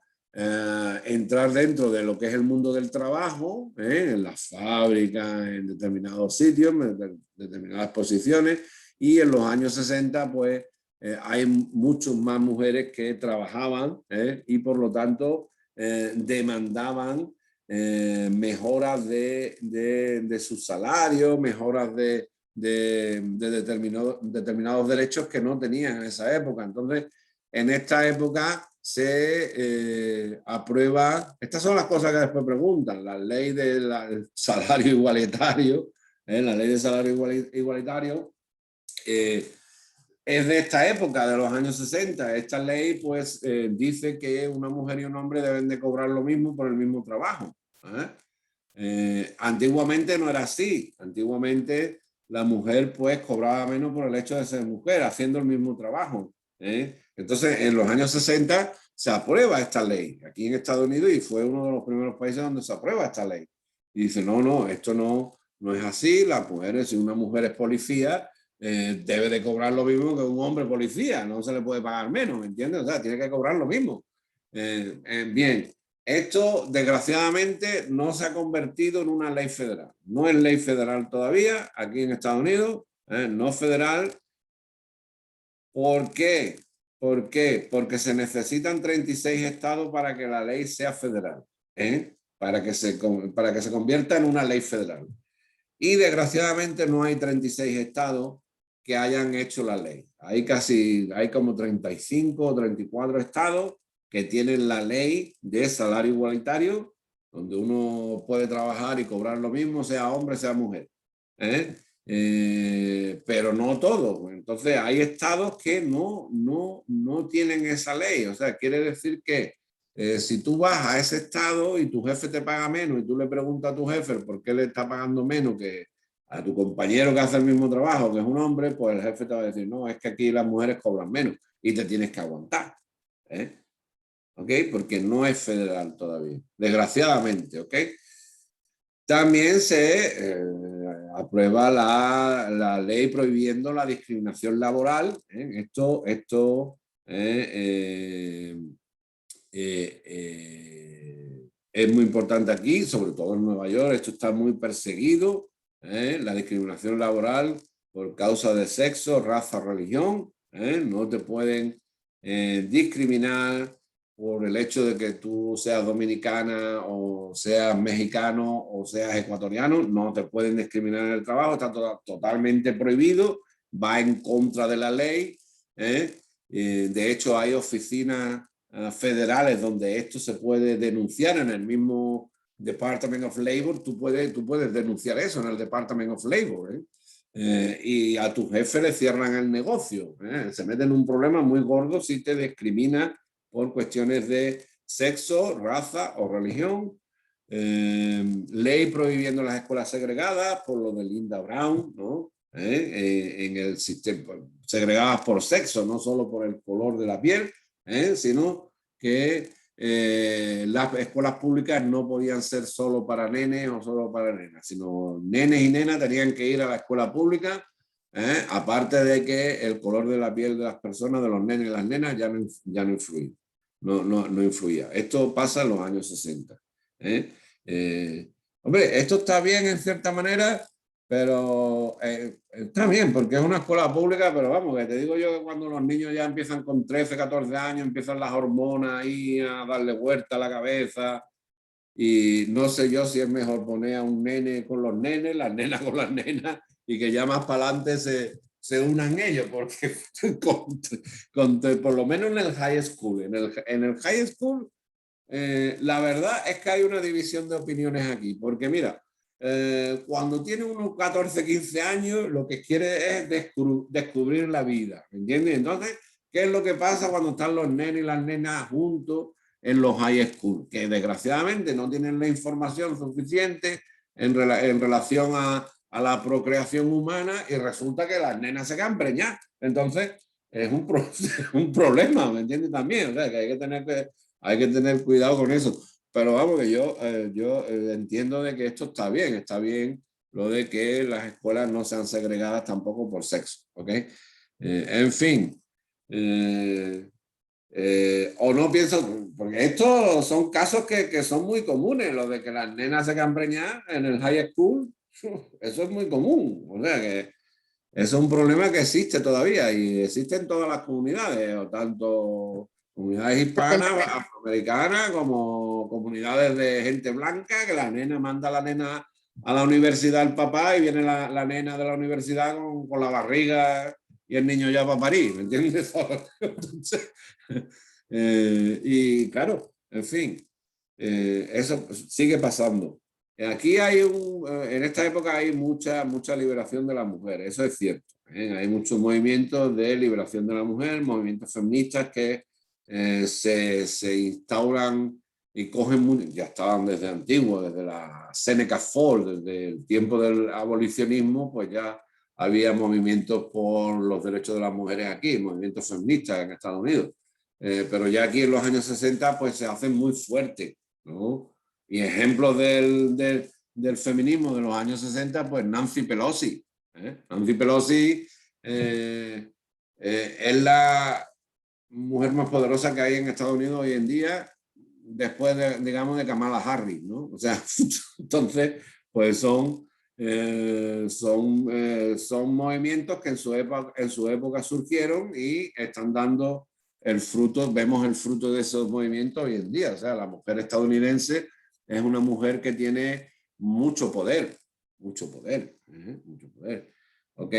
entrar dentro de lo que es el mundo del trabajo, en las fábricas, en determinados sitios, en determinadas posiciones, y en los años 60 pues hay muchas más mujeres que trabajaban y por lo tanto demandaban mejoras de su salario, mejoras de determinados derechos que no tenían en esa época. Entonces, en esta época se aprueba, estas son las cosas que después preguntan, la ley del salario igualitario, la ley del salario igualitario, es de esta época, de los años 60. Esta ley pues dice que una mujer y un hombre deben de cobrar lo mismo por el mismo trabajo. Antiguamente no era así. Antiguamente la mujer pues cobraba menos por el hecho de ser mujer, haciendo el mismo trabajo. Entonces en los años 60 se aprueba esta ley aquí en Estados Unidos y fue uno de los primeros países donde se aprueba esta ley. Y dice, no, esto no es así. Las mujeres, si una mujer es policía, debe de cobrar lo mismo que un hombre policía, no se le puede pagar menos, ¿me entiendes? O sea, tiene que cobrar lo mismo. Bien, esto desgraciadamente no se ha convertido en una ley federal. No es ley federal todavía aquí en Estados Unidos, no federal. ¿Por qué? ¿Por qué? Porque se necesitan 36 estados para que la ley sea federal, para que se convierta en una ley federal. Y desgraciadamente no hay 36 estados que hayan hecho la ley. Hay como 35 o 34 estados que tienen la ley de salario igualitario, donde uno puede trabajar y cobrar lo mismo, sea hombre, sea mujer. Pero no todos. Entonces hay estados que no tienen esa ley. O sea, quiere decir que si tú vas a ese estado y tu jefe te paga menos y tú le preguntas a tu jefe por qué le está pagando menos que a tu compañero que hace el mismo trabajo, que es un hombre, pues el jefe te va a decir, no, es que aquí las mujeres cobran menos y te tienes que aguantar. ¿Ok? Porque no es federal todavía, desgraciadamente, ¿ok? También se aprueba la ley prohibiendo la discriminación laboral. Esto es muy importante aquí, sobre todo en Nueva York. Esto está muy perseguido, la discriminación laboral por causa de sexo, raza, religión. No te pueden discriminar por el hecho de que tú seas dominicana o seas mexicano o seas ecuatoriano. No te pueden discriminar en el trabajo, está totalmente prohibido, va en contra de la ley. De hecho, hay oficinas federales donde esto se puede denunciar en el mismo Department of Labor. Tú puedes denunciar eso en el Department of Labor. Y a tu jefe le cierran el negocio. Se mete en un problema muy gordo si te discrimina por cuestiones de sexo, raza o religión. Ley prohibiendo las escuelas segregadas por lo de Linda Brown, ¿no? En el sistema, segregadas por sexo, no solo por el color de la piel, sino que las escuelas públicas no podían ser solo para nenes o solo para nenas, sino nenes y nenas tenían que ir a la escuela pública, aparte de que el color de la piel de las personas, de los nenes y las nenas, ya no influía. No influía. Esto pasa en los años 60. Hombre, esto está bien en cierta manera, pero está bien porque es una escuela pública, pero vamos, que te digo yo que cuando los niños ya empiezan con 13, 14 años, empiezan las hormonas ahí a darle vuelta a la cabeza y no sé yo si es mejor poner a un nene con los nenes, las nenas con las nenas y que ya más para adelante se unan ellos, porque por lo menos en el high school, en el high school, la verdad es que hay una división de opiniones aquí, porque mira, cuando tiene unos 14, 15 años, lo que quiere es descubrir la vida, ¿me entiendes? Entonces, ¿qué es lo que pasa cuando están los nenes y las nenas juntos en los high school? Que desgraciadamente no tienen la información suficiente en relación a la procreación humana y resulta que las nenas se quedan preñadas. Entonces, es un problema, ¿me entiendes? También, o sea, que hay que tener cuidado con eso. Pero vamos, que yo entiendo de que esto está bien lo de que las escuelas no sean segregadas tampoco por sexo, ¿ok? En fin, o no pienso, porque estos son casos que son muy comunes, lo de que las nenas se quedan preñadas en el high school, eso es muy común, o sea que eso es un problema que existe todavía y existe en todas las comunidades, o tanto comunidades hispanas, afroamericanas, como comunidades de gente blanca, que la nena manda a la nena a la universidad al papá y viene la nena de la universidad con la barriga y el niño ya va a parir, ¿me entiendes? Entonces, y claro, en fin, eso sigue pasando. Aquí hay en esta época hay mucha liberación de la mujer, eso es cierto. Hay muchos movimientos de liberación de la mujer, movimientos feministas que se instauran y cogen, ya estaban desde antiguo, desde la Seneca Falls, desde el tiempo del abolicionismo, pues ya había movimientos por los derechos de las mujeres aquí, movimientos feministas en Estados Unidos. Pero ya aquí en los años 60 pues se hacen muy fuertes, ¿no? Y ejemplos del feminismo de los años 60, pues Nancy Pelosi. Nancy Pelosi es la mujer más poderosa que hay en Estados Unidos hoy en día, después digamos, de Kamala Harris, ¿no? O sea, entonces, pues son movimientos que en su época surgieron y están dando el fruto, vemos el fruto de esos movimientos hoy en día. O sea, la mujer estadounidense es una mujer que tiene mucho poder, mucho poder, mucho poder. ¿Ok?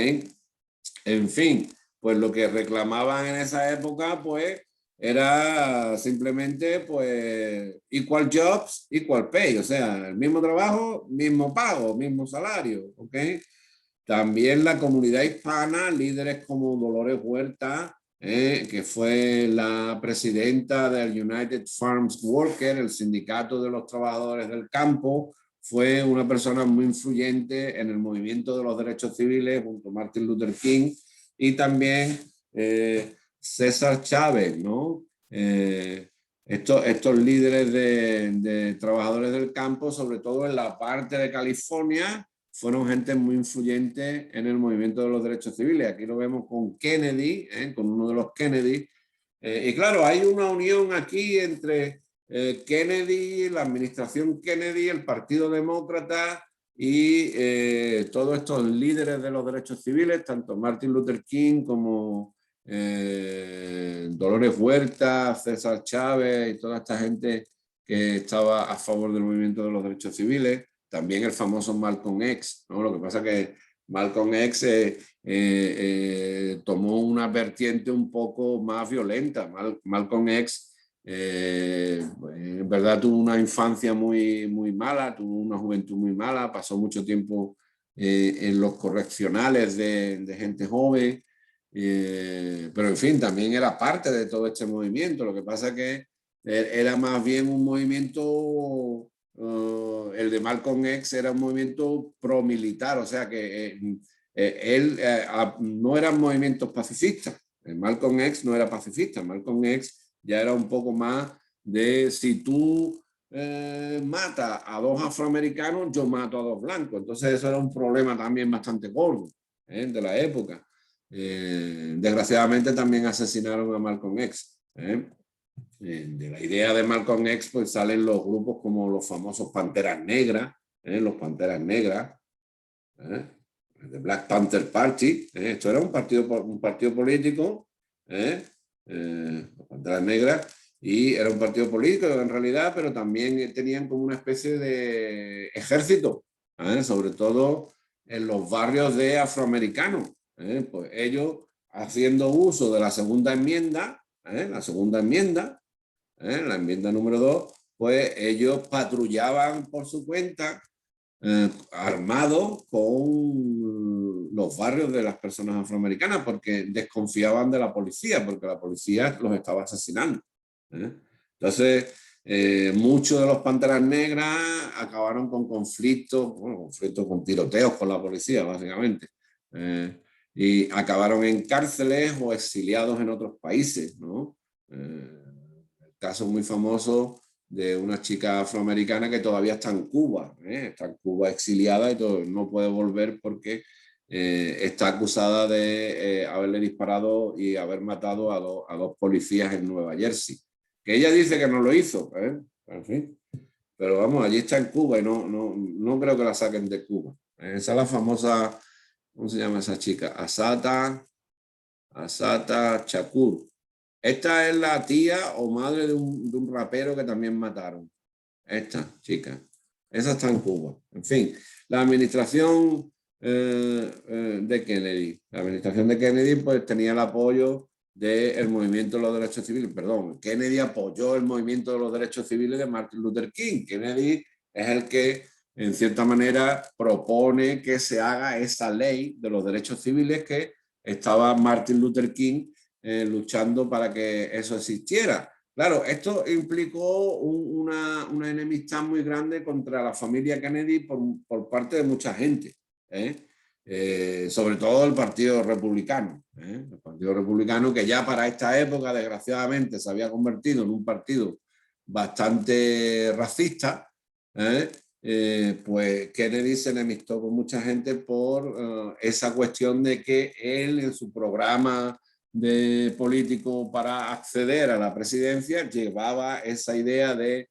En fin, pues lo que reclamaban en esa época, pues, era simplemente, pues, equal jobs, equal pay, o sea, el mismo trabajo, mismo pago, mismo salario, ¿ok? También la comunidad hispana, líderes como Dolores Huerta, que fue la presidenta del United Farms Workers, el sindicato de los trabajadores del campo, fue una persona muy influyente en el movimiento de los derechos civiles junto a Martin Luther King y también César Chávez, ¿no? Estos líderes de trabajadores del campo, sobre todo en la parte de California, fueron gente muy influyente en el movimiento de los derechos civiles. Aquí lo vemos con Kennedy, con uno de los Kennedy. Y claro, hay una unión aquí entre Kennedy, la administración Kennedy, el Partido Demócrata y todos estos líderes de los derechos civiles, tanto Martin Luther King como Dolores Huerta, César Chávez y toda esta gente que estaba a favor del movimiento de los derechos civiles. También el famoso Malcolm X, ¿no? Lo que pasa que Malcolm X tomó una vertiente un poco más violenta. Malcolm X en verdad tuvo una infancia muy mala, tuvo una juventud muy mala, pasó mucho tiempo en los correccionales de gente joven, pero en fin, también era parte de todo este movimiento. Lo que pasa que era más bien un movimiento, el de Malcolm X era un movimiento pro-militar, o sea que él no eran movimientos pacifistas. Malcolm X no era pacifista, Malcolm X ya era un poco más de si tú matas a dos afroamericanos, yo mato a dos blancos. Entonces eso era un problema también bastante gordo de la época. Desgraciadamente también asesinaron a Malcolm X. De la idea de Malcolm X pues salen los grupos como los famosos Panteras Negras, los Panteras Negras, the Black Panther Party. Esto era un partido político, las Panteras Negras, y era un partido político en realidad, pero también tenían como una especie de ejército, sobre todo en los barrios de afroamericanos. Pues ellos haciendo uso de la segunda enmienda, la enmienda número 2, pues ellos patrullaban por su cuenta armados con los barrios de las personas afroamericanas porque desconfiaban de la policía, porque la policía los estaba asesinando. Entonces, muchos de los Panteras Negras acabaron con conflictos, con tiroteos con la policía, básicamente. Y acabaron en cárceles o exiliados en otros países, ¿no? Caso muy famoso de una chica afroamericana que todavía está en Cuba, está en Cuba exiliada y no puede volver porque está acusada de haberle disparado y haber matado a dos policías en Nueva Jersey. Que ella dice que no lo hizo, en fin. Pero vamos, allí está en Cuba y no creo que la saquen de Cuba. Esa es la famosa, ¿cómo se llama esa chica? Assata Shakur. Esta es la tía o madre de un rapero que también mataron. Esta chica. Esa está en Cuba. En fin, la administración de Kennedy. La administración de Kennedy pues tenía el apoyo del movimiento de los derechos civiles. Perdón, Kennedy apoyó el movimiento de los derechos civiles de Martin Luther King. Kennedy es el que, en cierta manera, propone que se haga esa ley de los derechos civiles que estaba Martin Luther King luchando para que eso existiera. Claro, esto implicó una enemistad muy grande contra la familia Kennedy por parte de mucha gente, sobre todo el Partido Republicano. El Partido Republicano, que ya para esta época, desgraciadamente, se había convertido en un partido bastante racista, pues Kennedy se enemistó con mucha gente por esa cuestión de que él en su programa de político para acceder a la presidencia llevaba esa idea de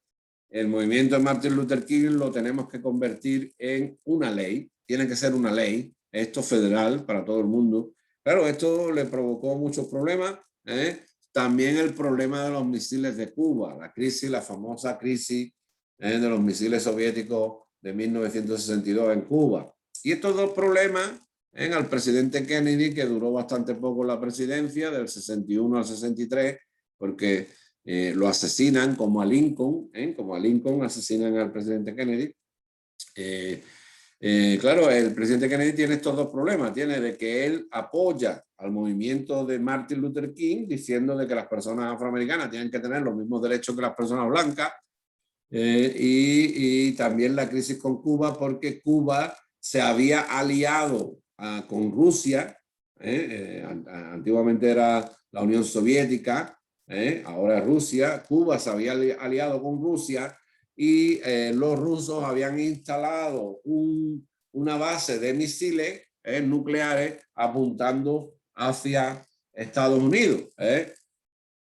el movimiento de Martin Luther King lo tenemos que convertir en una ley, tiene que ser una ley, esto federal para todo el mundo. Claro, esto le provocó muchos problemas, también el problema de los misiles de Cuba, la crisis, la famosa crisis de los misiles soviéticos de 1962 en Cuba. Y estos dos problemas al presidente Kennedy, que duró bastante poco la presidencia, del 61 al 63, porque lo asesinan como a Lincoln asesinan al presidente Kennedy. Claro, el presidente Kennedy tiene estos dos problemas. Tiene de que él apoya al movimiento de Martin Luther King, diciendo de que las personas afroamericanas tienen que tener los mismos derechos que las personas blancas, y también la crisis con Cuba, porque Cuba se había aliado con Rusia, antiguamente era la Unión Soviética, ahora es Rusia. Cuba se había aliado con Rusia y los rusos habían instalado una base de misiles nucleares apuntando hacia Estados Unidos.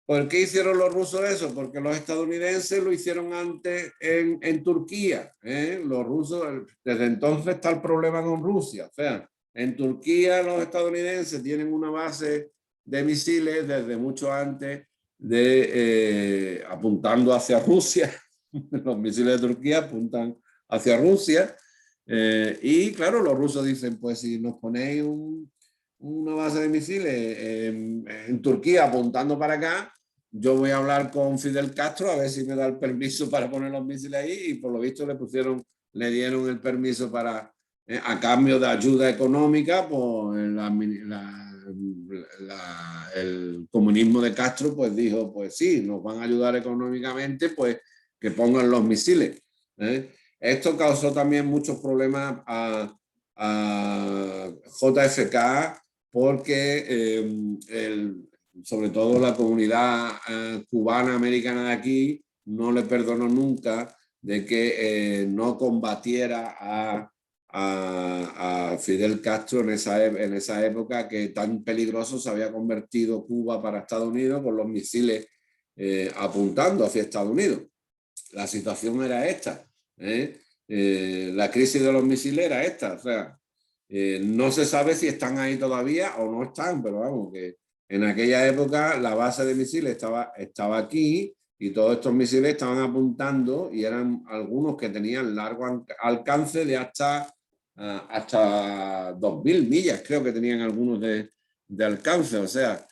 ¿Por qué hicieron los rusos eso? Porque los estadounidenses lo hicieron antes en Turquía. Los rusos, desde entonces está el problema con Rusia. O sea, en Turquía los estadounidenses tienen una base de misiles desde mucho antes de apuntando hacia Rusia. Los misiles de Turquía apuntan hacia Rusia. Y claro, los rusos dicen, pues si nos ponéis una base de misiles en Turquía apuntando para acá, yo voy a hablar con Fidel Castro a ver si me da el permiso para poner los misiles ahí, y por lo visto le dieron el permiso para, a cambio de ayuda económica, pues el comunismo de Castro pues dijo, pues sí, nos van a ayudar económicamente, pues que pongan los misiles. Esto causó también muchos problemas a JFK, porque sobre todo la comunidad cubana americana de aquí no le perdonó nunca de que no combatiera a Fidel Castro en esa época que tan peligroso se había convertido Cuba para Estados Unidos, con los misiles apuntando hacia Estados Unidos. La situación era esta. La crisis de los misiles era esta. O sea, no se sabe si están ahí todavía o no están, pero vamos, que en aquella época la base de misiles estaba aquí, y todos estos misiles estaban apuntando, y eran algunos que tenían largo alcance de hasta 2000 millas, creo que tenían algunos de alcance. O sea,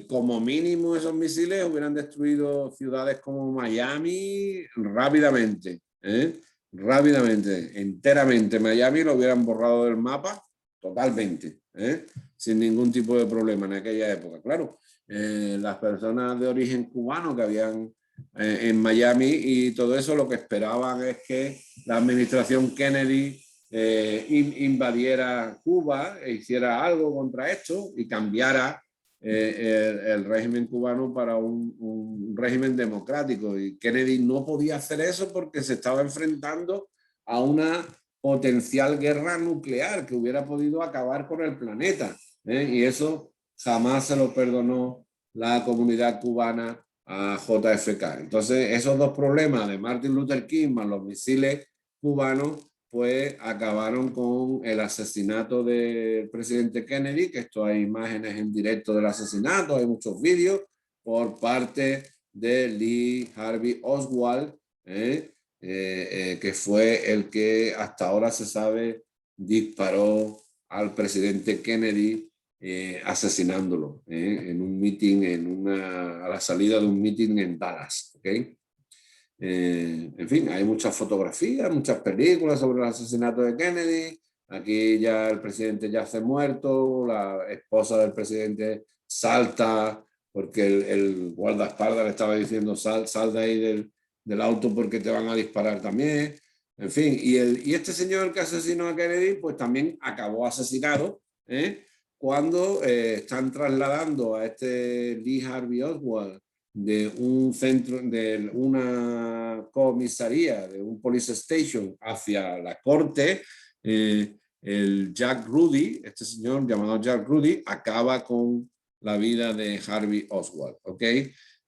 como mínimo esos misiles hubieran destruido ciudades como Miami rápidamente, rápidamente, enteramente. Miami lo hubieran borrado del mapa totalmente, sin ningún tipo de problema en aquella época. Claro, las personas de origen cubano que habían en Miami y todo eso, lo que esperaban es que la administración Kennedy invadiera Cuba e hiciera algo contra esto y cambiara el régimen cubano para un régimen democrático. Y Kennedy no podía hacer eso porque se estaba enfrentando a una potencial guerra nuclear que hubiera podido acabar con el planeta. Y eso jamás se lo perdonó la comunidad cubana a JFK. Entonces, esos dos problemas de Martin Luther King más los misiles cubanos, pues acabaron con el asesinato del presidente Kennedy, que esto hay imágenes en directo del asesinato, hay muchos vídeos por parte de Lee Harvey Oswald, que fue el que hasta ahora se sabe disparó al presidente Kennedy asesinándolo en un meeting, a la salida de un meeting en Dallas. ¿Okay? En fin, hay muchas fotografías, muchas películas sobre el asesinato de Kennedy. Aquí ya el presidente yace muerto, la esposa del presidente salta porque el guardaespaldas le estaba diciendo sal de ahí del auto porque te van a disparar también. En fin, y este señor que asesinó a Kennedy, pues también acabó asesinado, cuando están trasladando a este Lee Harvey Oswald de un centro, de una comisaría, de un police station hacia la corte, el Jack Ruby, este señor llamado Jack Ruby, acaba con la vida de Harvey Oswald. ¿Ok?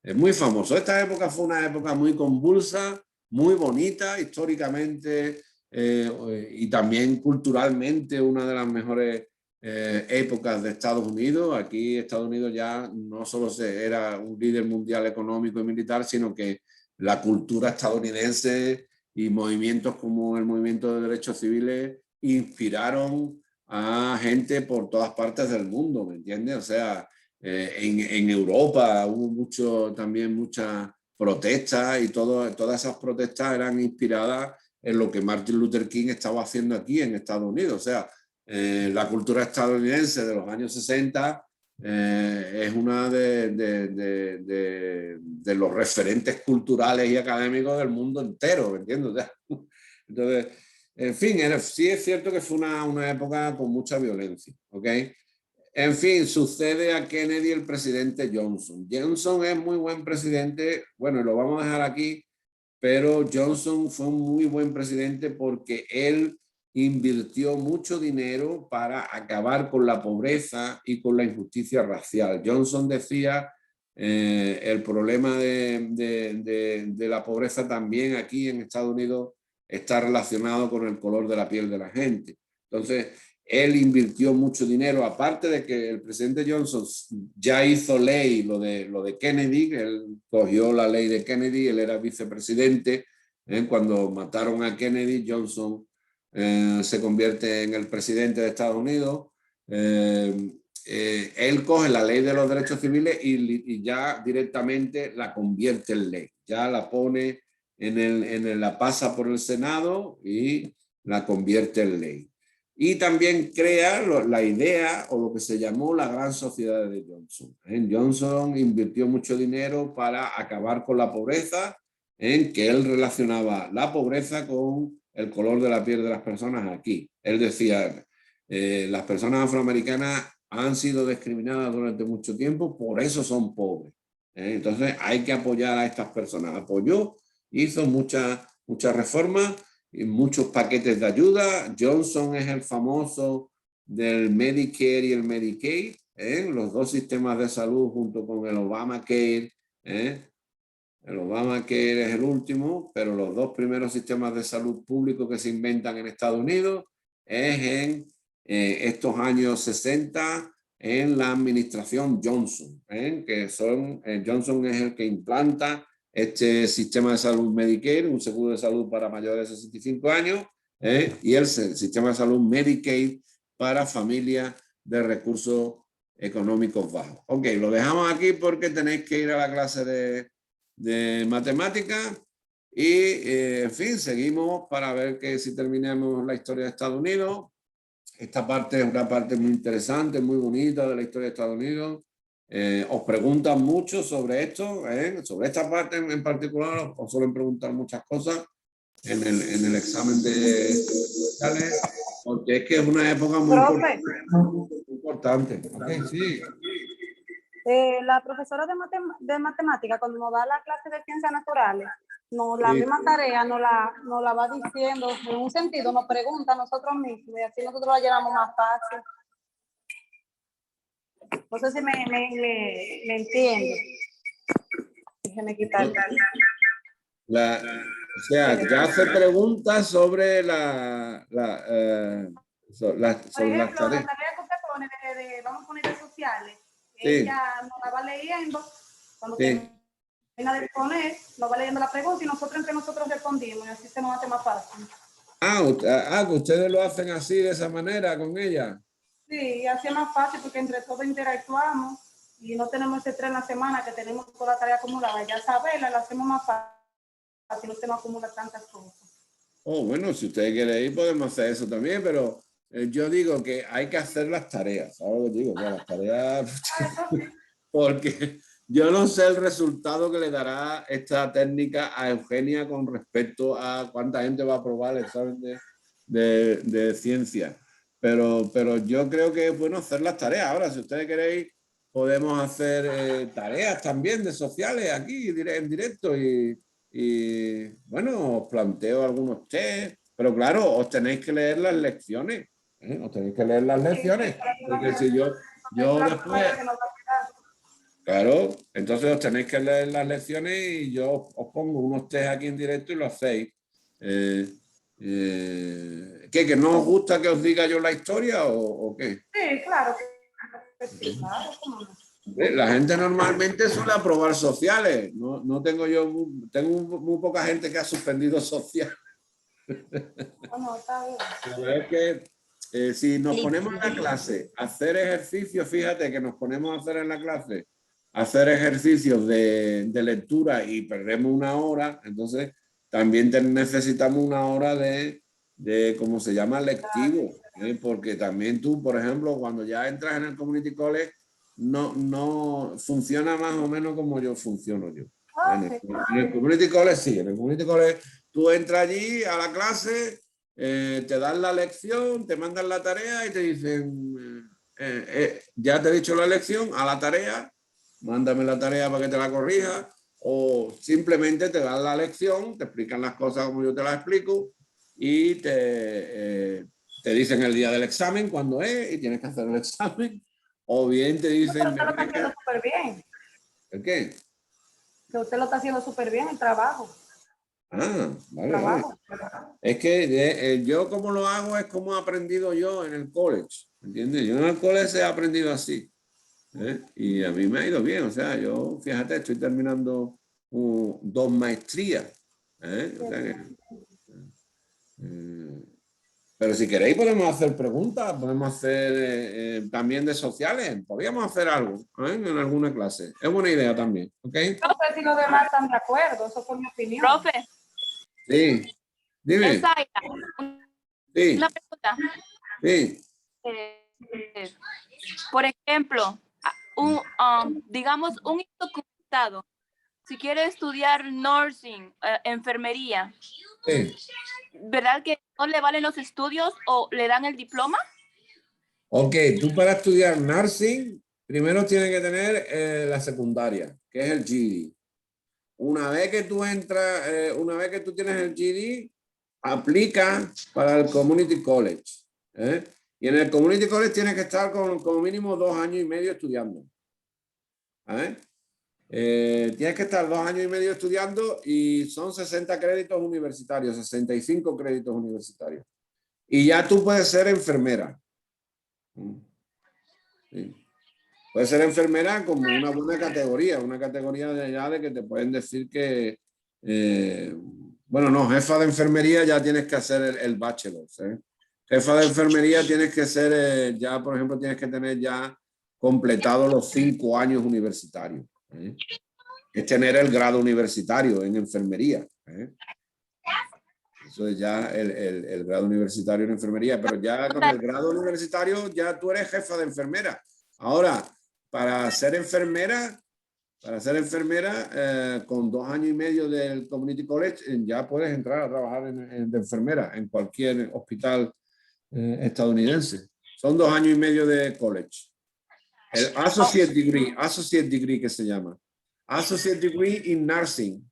Es muy famoso. Esta época fue una época muy convulsa, muy bonita, históricamente y también culturalmente una de las mejores épocas de Estados Unidos. Aquí Estados Unidos ya no solo era un líder mundial económico y militar, sino que la cultura estadounidense y movimientos como el movimiento de derechos civiles inspiraron a gente por todas partes del mundo, ¿me entiendes? O sea, en Europa hubo también muchas protestas y todas esas protestas eran inspiradas en lo que Martin Luther King estaba haciendo aquí en Estados Unidos. O sea, la cultura estadounidense de los años 60 es una de los referentes culturales y académicos del mundo entero, ¿me entiendes? O sea, entonces, en fin, sí es cierto que fue una época con mucha violencia, ¿ok? En fin, sucede a Kennedy el presidente Johnson. Johnson es muy buen presidente, bueno, lo vamos a dejar aquí, pero Johnson fue un muy buen presidente porque él invirtió mucho dinero para acabar con la pobreza y con la injusticia racial. Johnson decía, el problema de la pobreza también aquí en Estados Unidos está relacionado con el color de la piel de la gente. Entonces, él invirtió mucho dinero, aparte de que el presidente Johnson ya hizo ley lo de Kennedy, él cogió la ley de Kennedy, él era vicepresidente, cuando mataron a Kennedy, Johnson se convierte en el presidente de Estados Unidos. Él coge la ley de los derechos civiles y ya directamente la convierte en ley, ya la pone la pasa por el Senado y la convierte en ley. Y también crea la idea o lo que se llamó la Gran Sociedad de Johnson. Johnson invirtió mucho dinero para acabar con la pobreza, en que él relacionaba la pobreza con el color de la piel de las personas aquí. Él decía, las personas afroamericanas han sido discriminadas durante mucho tiempo, por eso son pobres. Entonces hay que apoyar a estas personas. Apoyó, hizo muchas reformas, muchos paquetes de ayuda. Johnson es el famoso del Medicare y el Medicaid, los dos sistemas de salud junto con el Obamacare. El Obamacare es el último, pero los dos primeros sistemas de salud público que se inventan en Estados Unidos es en estos años 60 en la administración Johnson, que Johnson es el que implanta este sistema de salud Medicare, un seguro de salud para mayores de 65 años, y el sistema de salud Medicaid para familias de recursos económicos bajos. Ok, lo dejamos aquí porque tenéis que ir a la clase de matemáticas y, en fin, seguimos para ver que si terminamos la historia de Estados Unidos. Esta parte es una parte muy interesante, muy bonita de la historia de Estados Unidos. Os preguntan mucho sobre esto, sobre esta parte en particular, os suelen preguntar muchas cosas en el examen de porque es que es una época muy importante. Okay, sí. La profesora de matemática, cuando nos da la clase de ciencias naturales, No, la misma tarea nos la va diciendo, en un sentido nos pregunta a nosotros mismos y así nosotros la llevamos más fácil. No sé si me entiendo. Déjeme quitar. O sea, ya hace preguntas sobre sobre Por ejemplo, las la tareas. tarea que usted pone vamos a poner de sociales, Sí. ella nos la va leyendo, cuando Sí. termina de poner, nos va leyendo la pregunta y nosotros entre nosotros respondimos y así se nos hace más fácil. Que ustedes lo hacen así, de esa manera, con ella. Sí, así es más fácil porque entre todos interactuamos y no tenemos ese estrés en la semana que tenemos toda la tarea acumulada. Ya saberla, la hacemos más fácil, no se nos acumula tantas cosas. Oh, bueno, si ustedes quieren ir, podemos hacer eso también, pero yo digo que hay que hacer las tareas, ¿sabes lo que digo? O sea, las tareas, porque yo no sé el resultado que le dará esta técnica a Eugenia con respecto a cuánta gente va a aprobar el examen de ciencia, pero yo creo que es bueno hacer las tareas. Ahora, si ustedes queréis, podemos hacer tareas también de sociales aquí en directo y bueno, os planteo algunos test, pero claro, os tenéis que leer las lecciones, ¿eh? Os tenéis que leer las lecciones, porque si yo después, claro, entonces os tenéis que leer las lecciones y yo os pongo unos test aquí en directo y lo hacéis. ¿Que no os gusta que os diga yo la historia o qué? Sí, claro. Sí, claro, ¿cómo no? La gente normalmente suele aprobar sociales. No tengo tengo muy poca gente que ha suspendido sociales. Bueno, está bien. Pero es que si nos ponemos en la clase a hacer ejercicios, fíjate que nos ponemos a hacer en la clase, hacer ejercicios de lectura y perdemos una hora, entonces también necesitamos una hora de ¿cómo se llama? Lectivo. Porque también tú, por ejemplo, cuando ya entras en el Community College, no funciona más o menos como yo funciono yo. Okay. En el Community College sí, en el Community College tú entras allí a la clase, te dan la lección, te mandan la tarea y te dicen, ya te he dicho la lección, a la tarea, mándame la tarea para que te la corrija, o simplemente te dan la lección, te explican las cosas como yo te las explico y te dicen el día del examen, cuándo es, y tienes que hacer el examen, o bien te dicen... Pero usted lo está haciendo súper bien. ¿El qué? Que usted lo está haciendo súper bien, el trabajo. Vale. Es que yo como lo hago es como he aprendido yo en el college, ¿entiendes? Yo en el college he aprendido así, ¿eh? Y a mí me ha ido bien, o sea, yo, fíjate, estoy terminando 2 maestrías, ¿eh? O sea pero si queréis podemos hacer preguntas, podemos hacer también de sociales, podríamos hacer algo en alguna clase. Es buena idea también, ¿ok? No sé si los demás están de acuerdo, eso fue mi opinión. Profe. Sí, dime. Sí. Una pregunta. Sí. Por ejemplo, digamos un indocumentado, si quiere estudiar nursing, enfermería, Sí. ¿verdad que no le valen los estudios o le dan el diploma? Ok, tú para estudiar nursing, primero tienes que tener la secundaria, que es el GED. Una vez que tú entras, una vez que tú tienes el GED, aplica para el Community College. Y en el Community College tienes que estar como mínimo 2 años y medio estudiando. Tienes que estar 2 años y medio estudiando y son 60 créditos universitarios, 65 créditos universitarios. Y ya tú puedes ser enfermera. Sí. Puede ser enfermera como una buena categoría de ya de que te pueden decir que, bueno, no, jefa de enfermería ya tienes que hacer el bachelor. Jefa de enfermería tienes que ser, ya por ejemplo, tienes que tener ya completado los 5 años universitarios. Es tener el grado universitario en enfermería. Eso es ya el grado universitario en enfermería, pero ya con el grado universitario ya tú eres jefa de enfermera. Ahora, para ser enfermera, con 2 años y medio del Community College, ya puedes entrar a trabajar de enfermera en cualquier hospital estadounidense. Son 2 años y medio de college. El associate degree que se llama. Associate degree in nursing.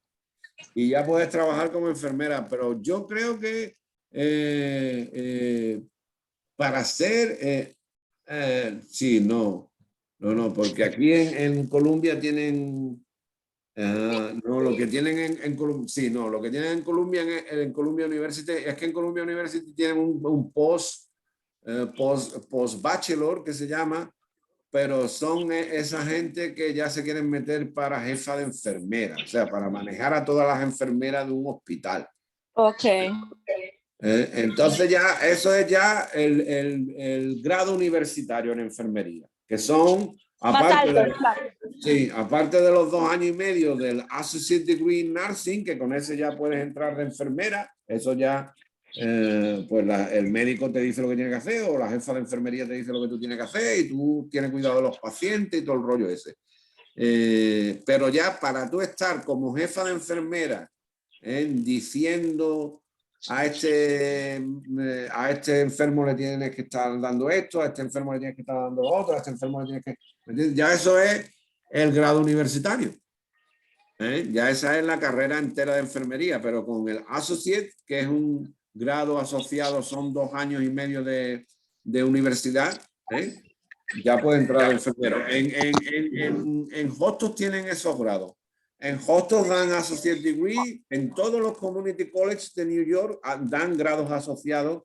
y ya puedes trabajar como enfermera. Pero yo creo que para ser, sí, no, porque aquí en Colombia tienen, no, lo que tienen en Colombia, sí, no, lo que tienen en Colombia, en Columbia University, es que en Columbia University tienen un post bachelor que se llama, pero son esa gente que ya se quieren meter para jefa de enfermera, o sea, para manejar a todas las enfermeras de un hospital. Ok. Entonces ya, eso es ya el grado universitario en enfermería, que son, Más aparte alto, de, claro. sí, aparte de los 2 años y medio del Associate Degree in Nursing, que con ese ya puedes entrar de enfermera, eso ya, pues el médico te dice lo que tiene que hacer, o la jefa de enfermería te dice lo que tú tienes que hacer, y tú tienes cuidado de los pacientes y todo el rollo ese. Pero ya para tú estar como jefa de enfermera, diciendo a este enfermo le tienes que estar dando esto, a este enfermo le tienes que estar dando lo otro, a este enfermo le tienes que... Ya eso es el grado universitario. Ya esa es la carrera entera de enfermería, pero con el Associate, que es un grado asociado, son 2 años y medio de universidad, ya puede entrar de enfermero. En Hostos tienen esos grados. En Hostos dan Associate Degree, en todos los Community College de New York dan grados asociados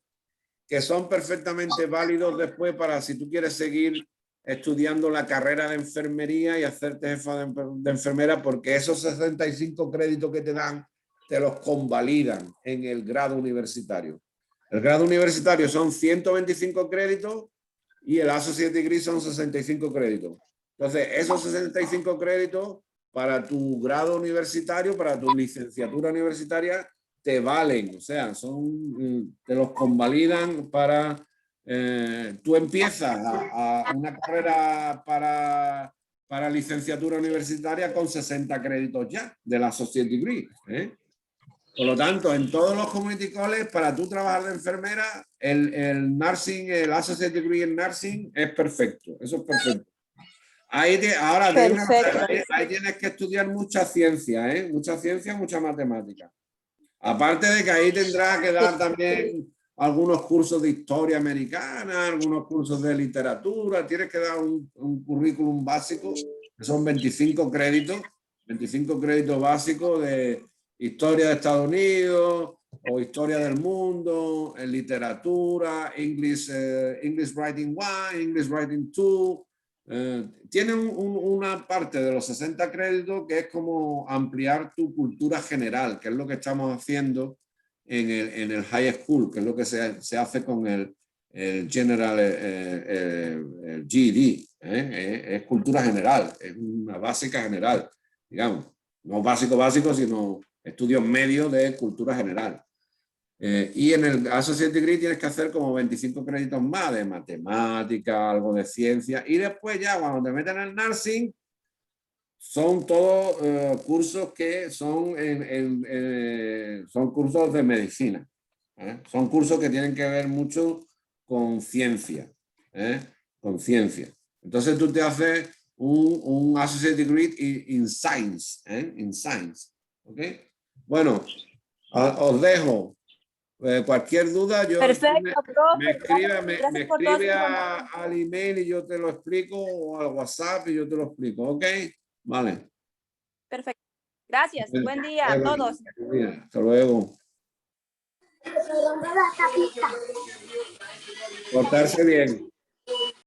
que son perfectamente válidos después para si tú quieres seguir estudiando la carrera de enfermería y hacerte jefa de enfermera, porque esos 65 créditos que te dan te los convalidan en el grado universitario. El grado universitario son 125 créditos y el Associate Degree son 65 créditos. Entonces, esos 65 créditos para tu grado universitario, para tu licenciatura universitaria, te valen, o sea, te los convalidan para... tú empiezas a una carrera para licenciatura universitaria con 60 créditos ya de la Associate Degree. Por lo tanto, en todos los community colleges, para tú trabajar de enfermera, el nursing, el Associate Degree en nursing es perfecto. Eso es perfecto. Ahí tienes que estudiar mucha ciencia, mucha ciencia, mucha matemática. Aparte de que ahí tendrás que dar también algunos cursos de historia americana, algunos cursos de literatura. Tienes que dar un currículum básico, que son 25 créditos básicos de historia de Estados Unidos o historia del mundo, en literatura, English Writing 1, English Writing 2. Tienen una parte de los 60 créditos que es como ampliar tu cultura general, que es lo que estamos haciendo en el high school, que es lo que se hace con el general, el GED. Es cultura general, es una básica general, digamos. No básico, sino estudios medios de cultura general. Y en el Associate Degree tienes que hacer como 25 créditos más de matemática, algo de ciencia, y después ya cuando te meten en el nursing, son todos cursos que son, son cursos de medicina. Son cursos que tienen que ver mucho con ciencia. Con ciencia. Entonces tú te haces un Associate Degree in Science. In Science. ¿Okay? Bueno, os dejo. Cualquier duda, Perfecto, me profe. escribe al email y yo te lo explico, o al WhatsApp y yo te lo explico, ¿ok? Vale. Perfecto. Gracias. Buen día a todos. Hasta luego. Portarse bien.